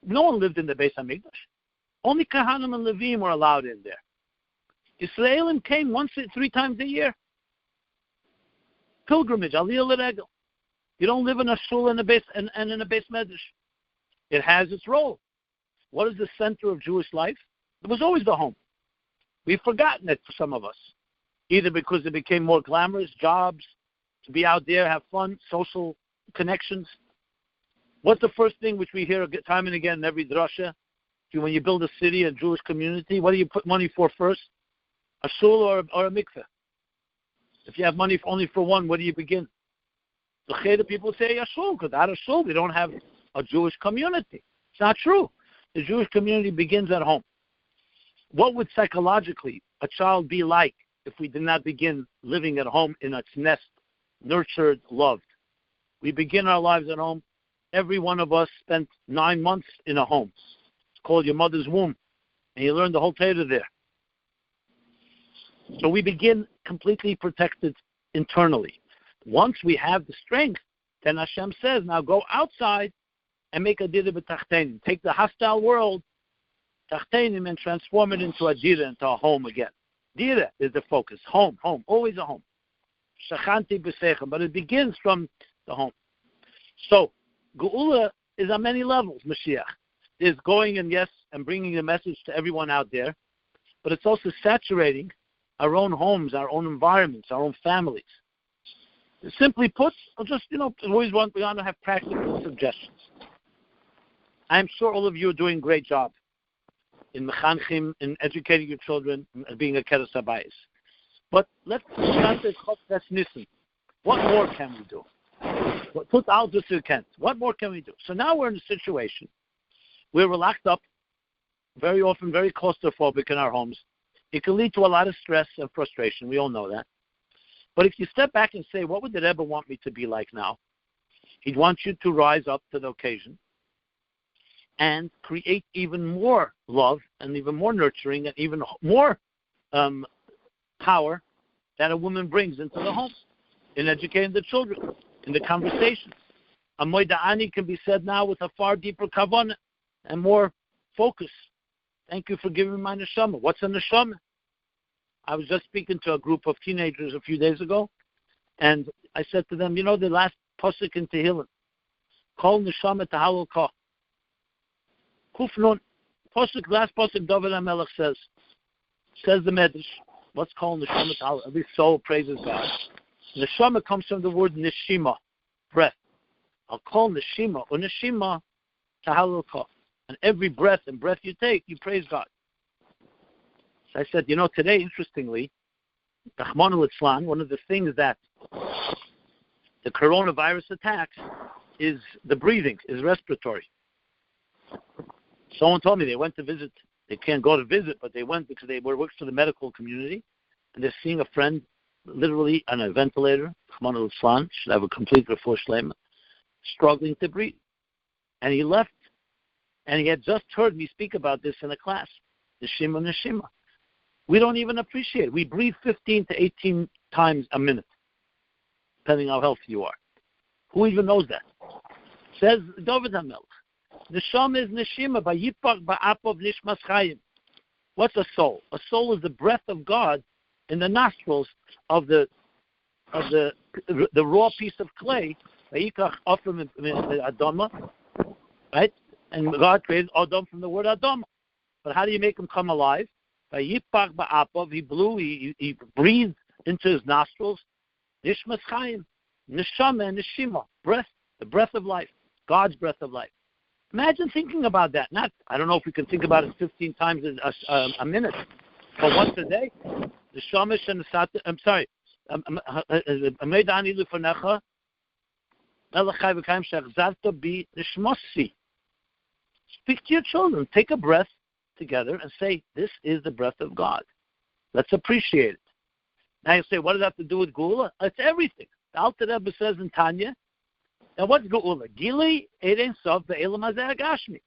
one lived in the Beis HaMikdash. Only Kahanim and Levim were allowed in there. Yisraelim came 3 times a year. Pilgrimage, Aliyah L'Regel. You don't live in a shul and in a Beis Medrash. It has its role. What is the center of Jewish life? It was always the home. We've forgotten it for some of us, either because it became more glamorous, jobs, to be out there, have fun, social connections. What's the first thing which we hear time and again in every drasha? When you build a city, a Jewish community, what do you put money for first? A shul or a mikveh? If you have money only for one, where do you begin? The Cheder people say a shul, because without a shul, we don't have a Jewish community. It's not true. The Jewish community begins at home. What would psychologically a child be like if we did not begin living at home in its nest, nurtured, loved? We begin our lives at home. Every one of us spent 9 months in a home. It's called your mother's womb. And you learn the whole Torah there. So we begin completely protected internally. Once we have the strength, then Hashem says, now go outside and make a dira b'tachtenim. Take the hostile world, tachtenim, and transform it into a dira, into a home again. Dira is the focus. Home, always a home. Shachanti b'seichem, but it begins from the home. So, Geulah is on many levels, Mashiach. There's going and bringing the message to everyone out there, but it's also saturating our own homes, our own environments, our own families. Simply put, we want to have practical suggestions. I'm sure all of you are doing a great job in mechanchim, in educating your children, and being a keres habayis. But let's start this Chotz Nissen. What more can we do? Put out this weekend. What more can we do? So now we're in a situation where we're locked up, very often very claustrophobic in our homes. It can lead to a lot of stress and frustration. We all know that. But if you step back and say, what would the Rebbe want me to be like now? He'd want you to rise up to the occasion and create even more love and even more nurturing and even more power that a woman brings into the home in educating the children, in the conversations. A moida ani can be said now with a far deeper kavanah and more focus. Thank you for giving me my neshama. What's a neshama? I was just speaking to a group of teenagers a few days ago, and I said to them, the last pasuk in Tehillim, Kol neshama tahalal ka. Kufnun, last pasuk David HaMelech says the Medrash, what's called neshama tahalal? Every soul praises God. Neshama comes from the word neshima, breath. I'll call neshima, or neshima tahalal ka. And every breath you take, you praise God. So I said, today, interestingly, Rahman al-Islam, one of the things that the coronavirus attacks is the breathing, is respiratory. Someone told me they went to visit. They can't go to visit, but they went because they worked for the medical community, and they're seeing a friend literally on a ventilator. Rahman al-Islam should have a complete refuah shleima, struggling to breathe. And he left. And he had just heard me speak about this in a class, Neshima. We don't even appreciate it. We breathe 15 to 18 times a minute, depending how healthy you are. Who even knows that? Says David HaMelech. Neshama is Neshima, Vayipach ba'apov nishmas chayim. What's a soul? A soul is the breath of God in the nostrils of the raw piece of clay. Vayikach ofrim adama, right? And God created Adam from the word Adam. But how do you make him come alive? By Yipach Ba'apov, he blew, he breathed into his nostrils. Nishmas Chaim, Neshama and Neshima, breath, the breath of life, God's breath of life. Imagine thinking about that. I don't know if we can think about it 15 times a minute, but once a day. Neshama and Nesata, I'm sorry. Ameidani Lufanecha, Melachai V'kaim Shechzarta Bi Nishmosi. Speak to your children. Take a breath together and say, this is the breath of God. Let's appreciate it. Now you say, what does that have to do with Geulah? It's everything. The Alter Rebbe says in Tanya, now what's Geulah? Gili Erein Sof Be'elam Hazeh Hagashmi.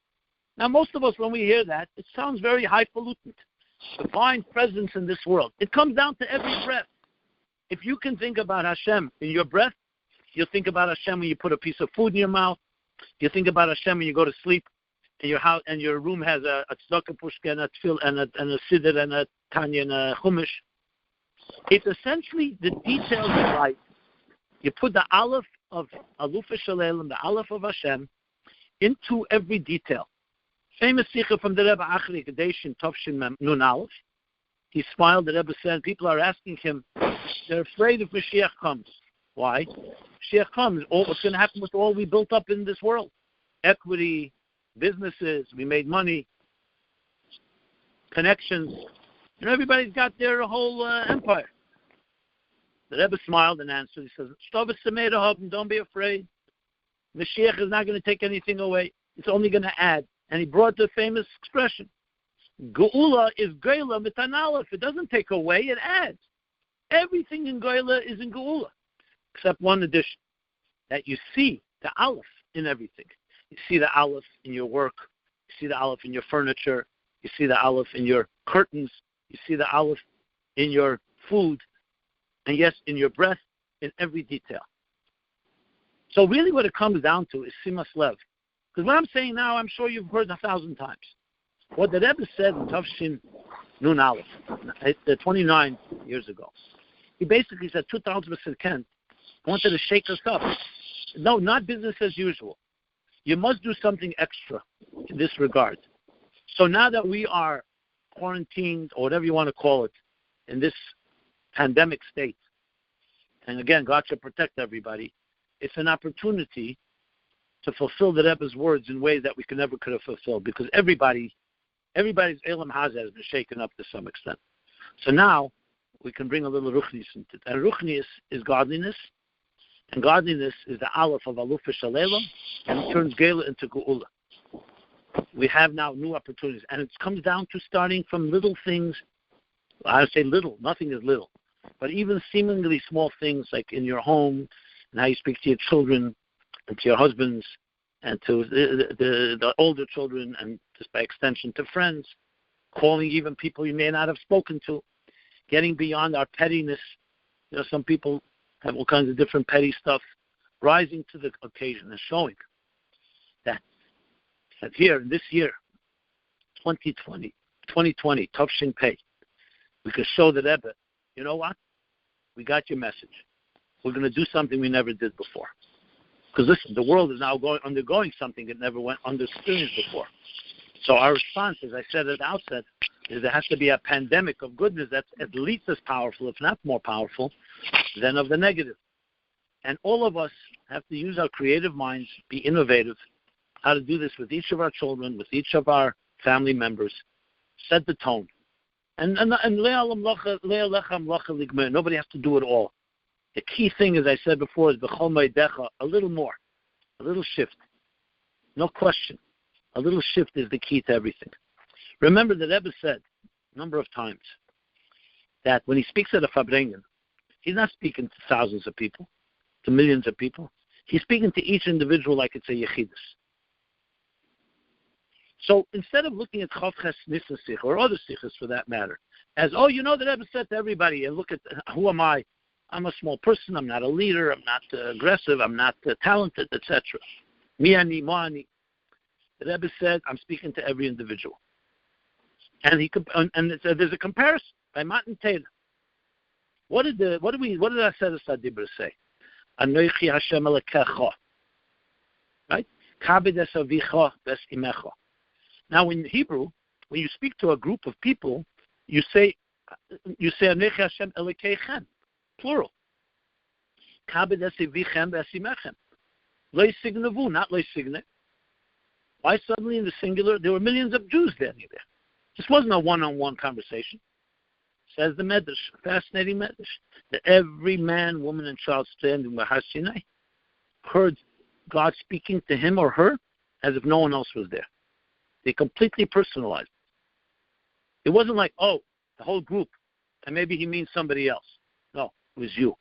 Now most of us, when we hear that, it sounds very highfalutin. Divine presence in this world. It comes down to every breath. If you can think about Hashem in your breath, you'll think about Hashem when you put a piece of food in your mouth. You think about Hashem when you go to sleep. And your house and your room has a tzedakah pushka and a tefillah and a siddur and a tanya and a chumash. It's essentially the details of life. You put the aleph of Alufa Shalel and the aleph of Hashem into every detail. Famous sikha from the Rebbe Achri Kadeshin Tovshin Nun Aleph. He smiled. The Rebbe said, people are asking him, they're afraid if Mashiach comes. Why? Mashiach comes. What's going to happen with all we built up in this world? Equity, businesses, we made money, connections, and everybody's got their whole empire. The Rebbe smiled and answered. He says, don't be afraid. Mashiach is not going to take anything away. It's only going to add. And he brought the famous expression, Geulah is Geulah mitan aleph. It doesn't take away, it adds. Everything in Geulah is in Geulah, except one addition, that you see the aleph in everything. You see the aleph in your work. You see the aleph in your furniture. You see the aleph in your curtains. You see the aleph in your food. And yes, in your breath, in every detail. So really what it comes down to is simas lev. Because what I'm saying now, I'm sure you've heard 1,000 times. What the Rebbe said in Tavshin Nun Aleph, 29 years ago, he basically said, 2,000% Ken, I wanted to shake us up. No, not business as usual. You must do something extra in this regard. So now that we are quarantined, or whatever you want to call it, in this pandemic state, and again, God should protect everybody, it's an opportunity to fulfill the Rebbe's words in ways that we could have fulfilled, because everybody's Elam Hazeh has been shaken up to some extent. So now we can bring a little Ruchnius into it. And Ruchnius is godliness, and godliness is the Aleph of Aluf Shalelam, and it turns Geulah into Geulah. We have now new opportunities, and it comes down to starting from little things. I say little, nothing is little, but even seemingly small things like in your home and how you speak to your children and to your husbands and to the older children, and just by extension to friends, calling even people you may not have spoken to, getting beyond our pettiness. Some people have all kinds of different petty stuff, rising to the occasion and showing that here, in this year, 2020, Tov Pei, we could show the Rebbe, you know what? We got your message. We're going to do something we never did before. Because listen, the world is now undergoing something it never experienced before. So our response, as I said at the outset, is there has to be a pandemic of goodness that's at least as powerful, if not more powerful, than of the negative. And all of us have to use our creative minds, be innovative, how to do this with each of our children, with each of our family members, set the tone. And nobody has to do it all. The key thing, as I said before, is a little more, a little shift. No question. A little shift is the key to everything. Remember, the Rebbe said a number of times that when he speaks at a Fabrengen, he's not speaking to thousands of people, to millions of people. He's speaking to each individual like it's a yechidus. So instead of looking at Chavches Nissen Sich, or other Sichos for that matter, as, the Rebbe said to everybody, and look at who am I? I'm a small person, I'm not a leader, I'm not aggressive, I'm not talented, etc. Mi-ani, mo-ani. The Rebbe said, I'm speaking to every individual. And there's a comparison by Matan Teda. What did I say to Sadibra say? Anoichi Hashem Elokecha. Right? Kabed es avicha ves imecha. Now in Hebrew, when you speak to a group of people, you say Anoichi Hashem Elokechem, plural. Kabed es avichem ves imechem. Lo ysignevu, not lo ysigne. Why suddenly in the singular? There were millions of Jews standing there. This wasn't a one-on-one conversation. Says the Medrash, fascinating Medrash, that every man, woman, and child standing by Har Sinai heard God speaking to him or her as if no one else was there. They completely personalized it. It wasn't like, the whole group, and maybe he means somebody else. No, it was you.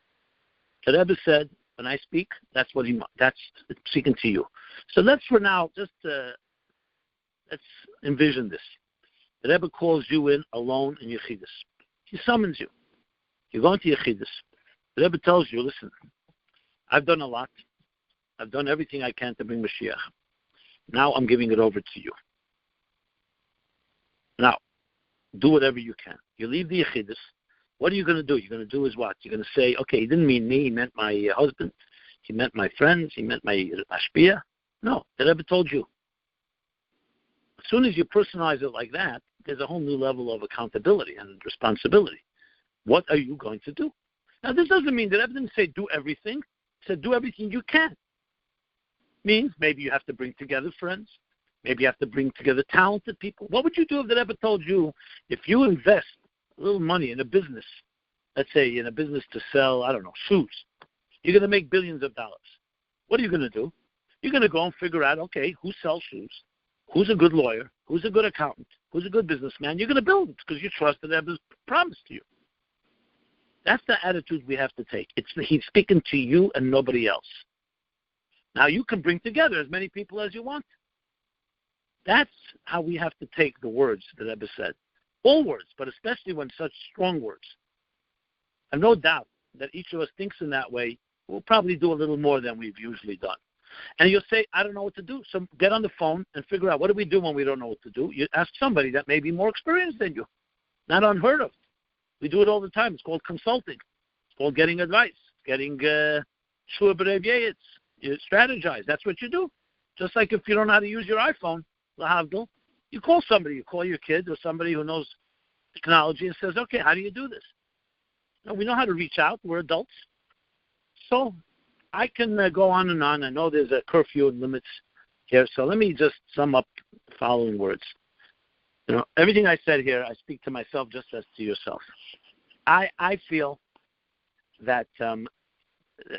The Rebbe said, when I speak, that's speaking to you. So let's for now let's envision this. The Rebbe calls you in alone in Yechidus. He summons you. You're going to Yechidus. The Rebbe tells you, listen, I've done a lot. I've done everything I can to bring Mashiach. Now I'm giving it over to you. Now, do whatever you can. You leave the Yechidus. What are you going to do? You're going to do is what? You're going to say, okay, he didn't mean me. He meant my husband. He meant my friends. He meant my Ashpia. No, the Rebbe told you. As soon as you personalize it like that, there's a whole new level of accountability and responsibility. What are you going to do? Now, this doesn't mean that Rebbe didn't say do everything. He said do everything you can. Means maybe you have to bring together friends. Maybe you have to bring together talented people. What would you do if the Rebbe told you, if you invest a little money in a business, let's say in a business to sell, shoes, you're going to make billions of dollars. What are you going to do? You're going to go and figure out, okay, who sells shoes? Who's a good lawyer? Who's a good accountant? Who's a good businessman? You're going to build it because you trust that Rebbe's promised to you. That's the attitude we have to take. He's speaking to you and nobody else. Now you can bring together as many people as you want. That's how we have to take the words that Rebbe said. All words, but especially when such strong words. I've no doubt that each of us thinks in that way. We'll probably do a little more than we've usually done. And you'll say, I don't know what to do. So get on the phone and figure out, what do we do when we don't know what to do? You ask somebody that may be more experienced than you. Not unheard of. We do it all the time. It's called consulting. It's called getting advice, getting shua b'rev yeyetz, You strategize. That's what you do. Just like if you don't know how to use your iPhone, lahavdil, you call somebody. You call your kid or somebody who knows technology and says, okay, how do you do this? No, we know how to reach out. We're adults. So I can go on and on. I know there's a curfew and limits here. So let me just sum up the following words. Everything I said here, I speak to myself just as to yourself. I feel that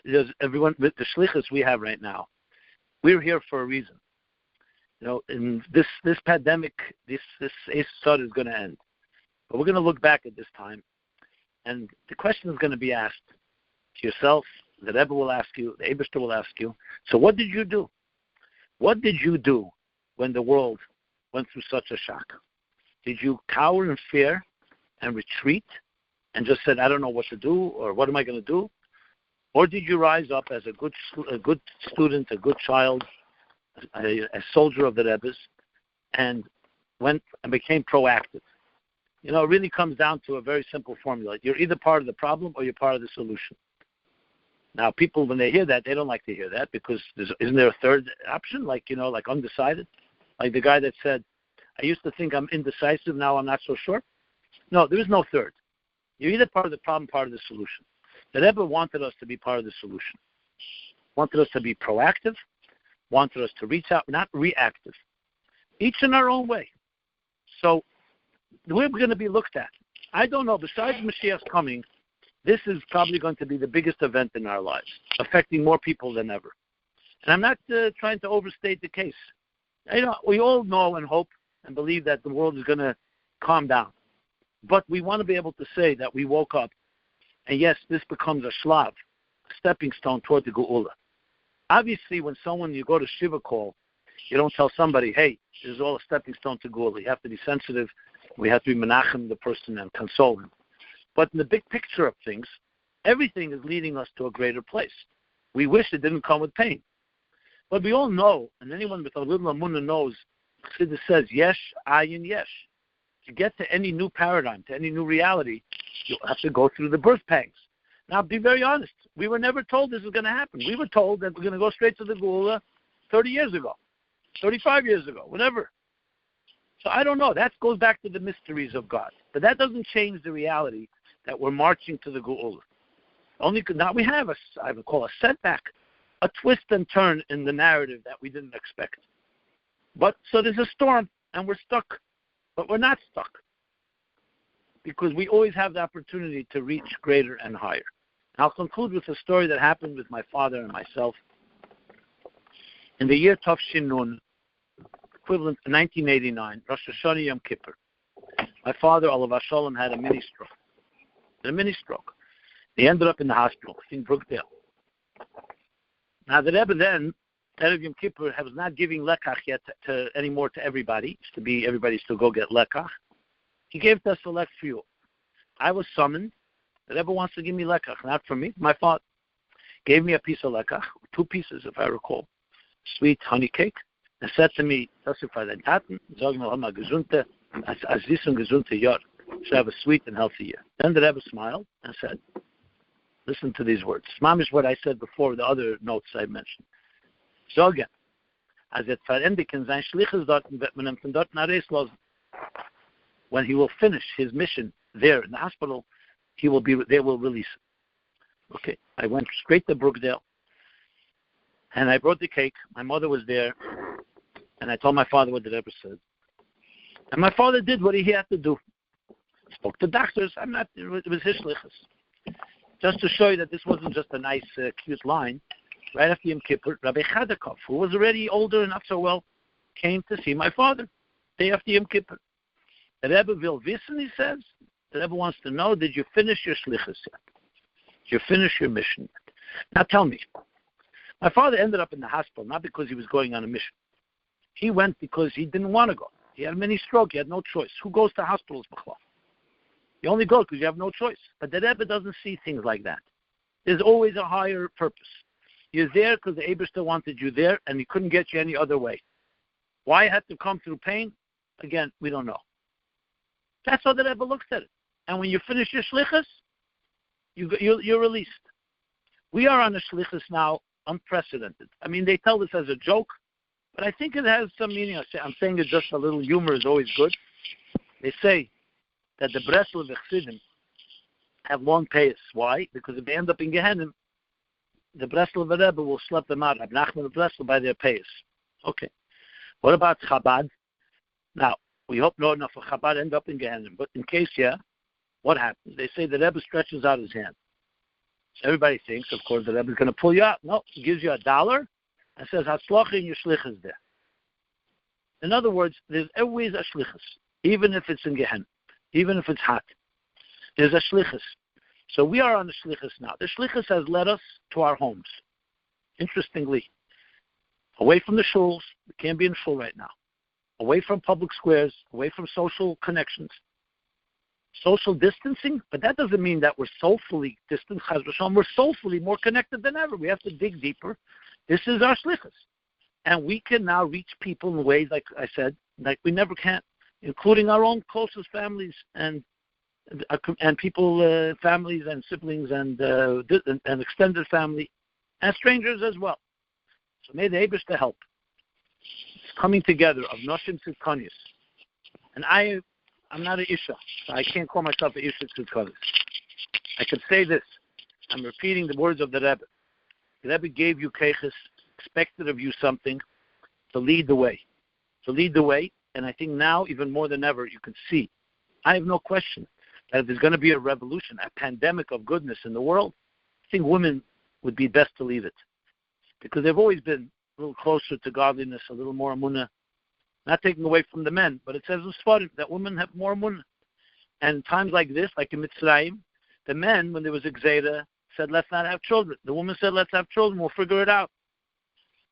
there's everyone with the shlichus we have right now. We're here for a reason. In this pandemic, this episode is going to end. But we're going to look back at this time, and the question is going to be asked to yourself. The Rebbe will ask you. The Eibishter will ask you. So what did you do? What did you do when the world went through such a shock? Did you cower in fear and retreat and just said, I don't know what to do, or what am I going to do? Or did you rise up as a good student, a good child, a soldier of the Rebbe's, and went and became proactive? It really comes down to a very simple formula. You're either part of the problem or you're part of the solution. Now, people, when they hear that, they don't like to hear that because isn't there a third option, like undecided? Like the guy that said, I used to think I'm indecisive, now I'm not so sure. No, there is no third. You're either part of the problem, part of the solution. The Rebbe wanted us to be part of the solution. Wanted us to be proactive, wanted us to reach out, not reactive. Each in our own way. So we're going to be looked at. I don't know, besides Mashiach's coming, this is probably going to be the biggest event in our lives, affecting more people than ever. And I'm not trying to overstate the case. We all know and hope and believe that the world is going to calm down. But we want to be able to say that we woke up, and yes, this becomes a shlav, a stepping stone toward the Geulah. Obviously, when you go to Shiva call, you don't tell somebody, hey, this is all a stepping stone to Geulah. You have to be sensitive. We have to be menachem the person and console him. But in the big picture of things, everything is leading us to a greater place. We wish it didn't come with pain. But we all know, and anyone with a little amunah knows, Chassidus says, yesh, ayin, yesh. To get to any new paradigm, to any new reality, you'll have to go through the birth pangs. Now, be very honest. We were never told this was going to happen. We were told that we're going to go straight to the Geulah 30 years ago, 35 years ago, whatever. So I don't know. That goes back to the mysteries of God. But that doesn't change the reality that we're marching to the Geulah. Only now we have I would call a setback, a twist and turn in the narrative that we didn't expect. But so there's a storm, and we're stuck. But we're not stuck because we always have the opportunity to reach greater and higher. And I'll conclude with a story that happened with my father and myself. In the year Tafshin Nun, equivalent to 1989, Rosh Hashanah Yom Kippur, my father, Olav Shalom, had a mini stroke. He ended up in the hospital in Brookdale. Now, the Rebbe then, Erev Yom Kippur, was not giving lekach yet anymore to everybody. It used to be everybody used to go get lekach. He gave to a select few. I was summoned. The Rebbe wants to give me lekach, not for me, my father. Gave me a piece of lekach, 2 pieces if I recall, sweet honey cake, and said to me, "Testify dein Taten, sag mir einmal gesunde, als dies und gesunde Jahr, should have a sweet and healthy year." Then the Rebbe smiled and said, listen to these words. Mamish what I said before, the other notes I mentioned. Sagen, als verendigen sein Schliches dort, wird man ihm von dort nach Reis losen. When he will finish his mission there in the hospital, they will release him. Okay, I went straight to Brookdale, and I brought the cake. My mother was there, and I told my father what the Rebbe said. And my father did what he had to do. Spoke to doctors. It was his shlichus. Just to show you that this wasn't just a nice, cute line, right after Yom Kippur, Rabbi Chadakov, who was already older and not so well, came to see my father day after Yom Kippur. The Rebbe will wissen, he says. The Rebbe wants to know, did you finish your shlichus yet? Did you finish your mission yet? Now tell me, my father ended up in the hospital, not because he was going on a mission. He went because he didn't want to go. He had a mini stroke. He had no choice. Who goes to hospitals, B'chlal? You only go because you have no choice. But the Rebbe doesn't see things like that. There's always a higher purpose. You're there because the Eibishter wanted you there, and he couldn't get you any other way. Why it had to come through pain? Again, we don't know. That's how the Rebbe looks at it. And when you finish your shlichus, you're released. We are on a shlichus now unprecedented. I mean, they tell this as a joke, but I think it has some meaning. I'm saying it just a little humor is always good. They say that the Breslov Chassidim have long payas. Why? Because if they end up in Gehenna, the Breslov Rebbe will slap them out. Rab Nachman of Breslov by their payas. Okay. What about Chabad? Now, we hope not enough for Chabad end up in Gehenna, but in case, what happens? They say the Rebbe stretches out his hand. So everybody thinks, of course, the Rebbe is going to pull you out. No, he gives you $1 and says, Hatzlacha and your shlich is there. In other words, there's always a shlichus, even if it's in Gehenna, even if it's hot. There's a shlichus. So we are on the shlichus now. The shlichus has led us to our homes. Interestingly, away from the shuls, we can't be in shul right now. Away from public squares, away from social connections. Social distancing, but that doesn't mean that we're soulfully distant. We're soulfully more connected than ever. We have to dig deeper. This is our shlichus. And we can now reach people in ways, like I said, like we never can, including our own closest families and people, families and siblings and extended family, and strangers as well. So may the Eibush to help. It's coming together of Noshim Tzidkonius. And I'm not an Isha, so I can't call myself an Isha Tzidkonius. I could say this. I'm repeating the words of the Rebbe. The Rebbe gave you keiches, expected of you something to lead the way. To lead the way, and I think now, even more than ever, you can see. I have no question that if there's going to be a revolution, a pandemic of goodness in the world, I think women would be best to lead it. Because they've always been a little closer to godliness, a little more amunah. Not taking away from the men, but it says in Sfarim that women have more amunah. And times like this, like in Mitzrayim, the men, when there was a Geulah, said, let's not have children. The woman said, let's have children, we'll figure it out.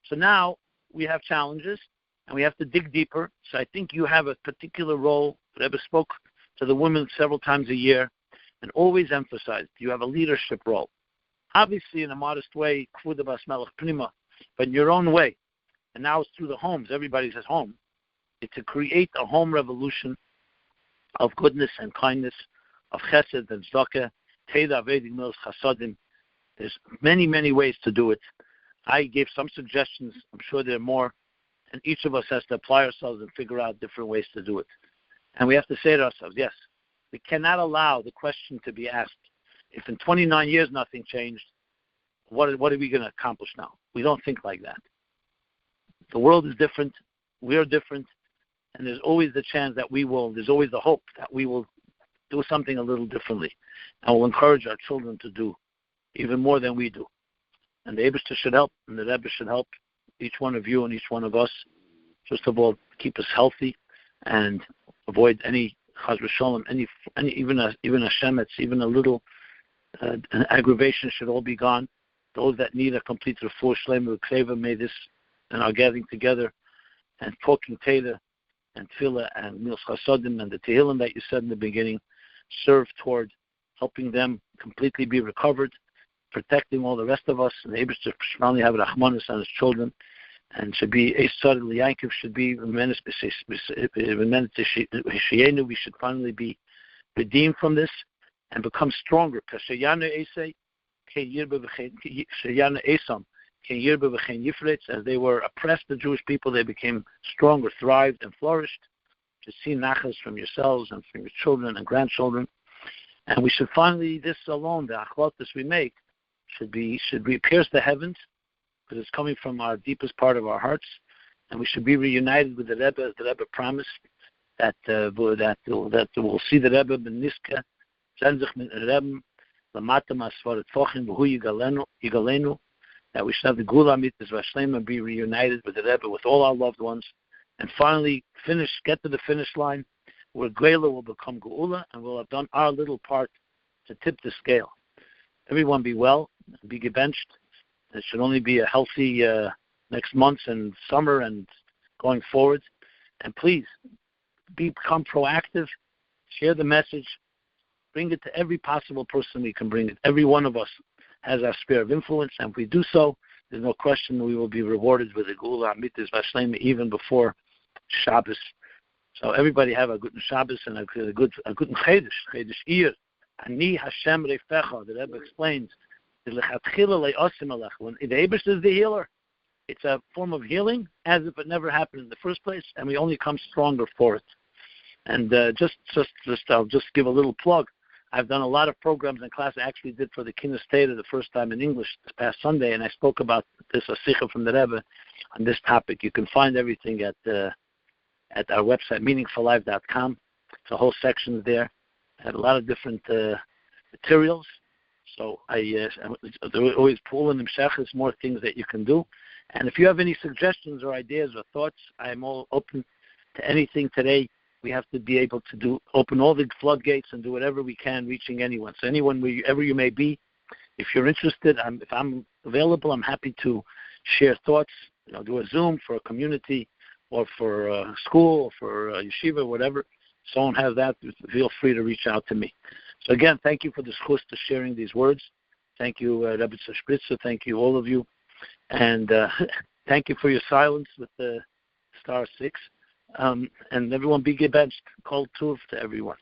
So now we have challenges, and we have to dig deeper. So I think you have a particular role. The Rebbe spoke to the women several times a year and always emphasized you have a leadership role. Obviously, in a modest way, Kvuda Bas Melech Prima, but in your own way. And now it's through the homes. Everybody's at home. It's to create a home revolution of goodness and kindness, of chesed and tzedakah, teda avedi mils chasadim. There's many, many ways to do it. I gave some suggestions. I'm sure there are more. And each of us has to apply ourselves and figure out different ways to do it. And we have to say to ourselves, yes, we cannot allow the question to be asked, if in 29 years nothing changed, what are we going to accomplish now? We don't think like that. The world is different. We are different. And there's always the chance that there's always the hope that we will do something a little differently. And we'll encourage our children to do even more than we do. And the Eibishter should help, and the Rebbe should help each one of you and each one of us. First of all, keep us healthy and avoid any chas v'sholem, any even a shemetz, even a little an aggravation should all be gone. Those that need a complete refuah shlema v'kseva, may this and our gathering together and talking Teda and Tefillah and Mils Chasodim and the Tehillim that you said in the beginning serve toward helping them completely be recovered, protecting all the rest of us, and the Eibishter finally have Rachmanis on his children, and should be Eisad Liyankiv should be we should finally be redeemed from this and become stronger. As they were oppressed, the Jewish people, they became stronger, thrived, and flourished. To see nachas from yourselves and from your children and grandchildren. And we should finally, this alone, the achlotas we make, should pierce the heavens, because it's coming from our deepest part of our hearts, and we should be reunited with the Rebbe, as the Rebbe promised, that we'll see the Rebbe ben Niska, Zenzich min Rebbe, Lamata Masvaret Fochim, V'hu Yigalenu, that we should have the Geulah Mitzvah Vashlema, be reunited with the Rebbe, with all our loved ones, and finally get to the finish line, where Geulah will become Geulah, and we'll have done our little part to tip the scale. Everyone be well, be gebenched. It should only be a healthy next months and summer and going forward. And please, become proactive, share the message, bring it to every possible person we can bring it. Every one of us has our sphere of influence, and if we do so, there's no question we will be rewarded with a Geulah Mitzvah Vashlema even before Shabbos. So everybody have a good Shabbos and a good Chedesh Iyar. Ani Hashem Reifecha. The Rebbe explains When the Eibus is the healer, it's a form of healing as if it never happened in the first place, and we only come stronger for it. And I'll just give a little plug. I've done a lot of programs in class. I actually did for the Kinnis Teda the first time in English this past Sunday, and I spoke about this, a Sikha from the Rebbe, on this topic. You can find everything at our website, meaningfullife.com. It's a whole section there. I had a lot of different materials. So there always pull in There's more things that you can do. And if you have any suggestions or ideas or thoughts, I'm all open to anything today. We have to be able to open all the floodgates and do whatever we can, reaching anyone. So anyone, wherever you may be, if you're interested, if I'm available, I'm happy to share thoughts. Do a Zoom for a community or for a school or for a yeshiva, whatever. Someone has that, feel free to reach out to me. So again, thank you for the schus to sharing these words. Thank you, Rabbi Spritzer. Thank you, all of you. And thank you for your silence with the star 6. And everyone be gebenched. Kol tuv to everyone.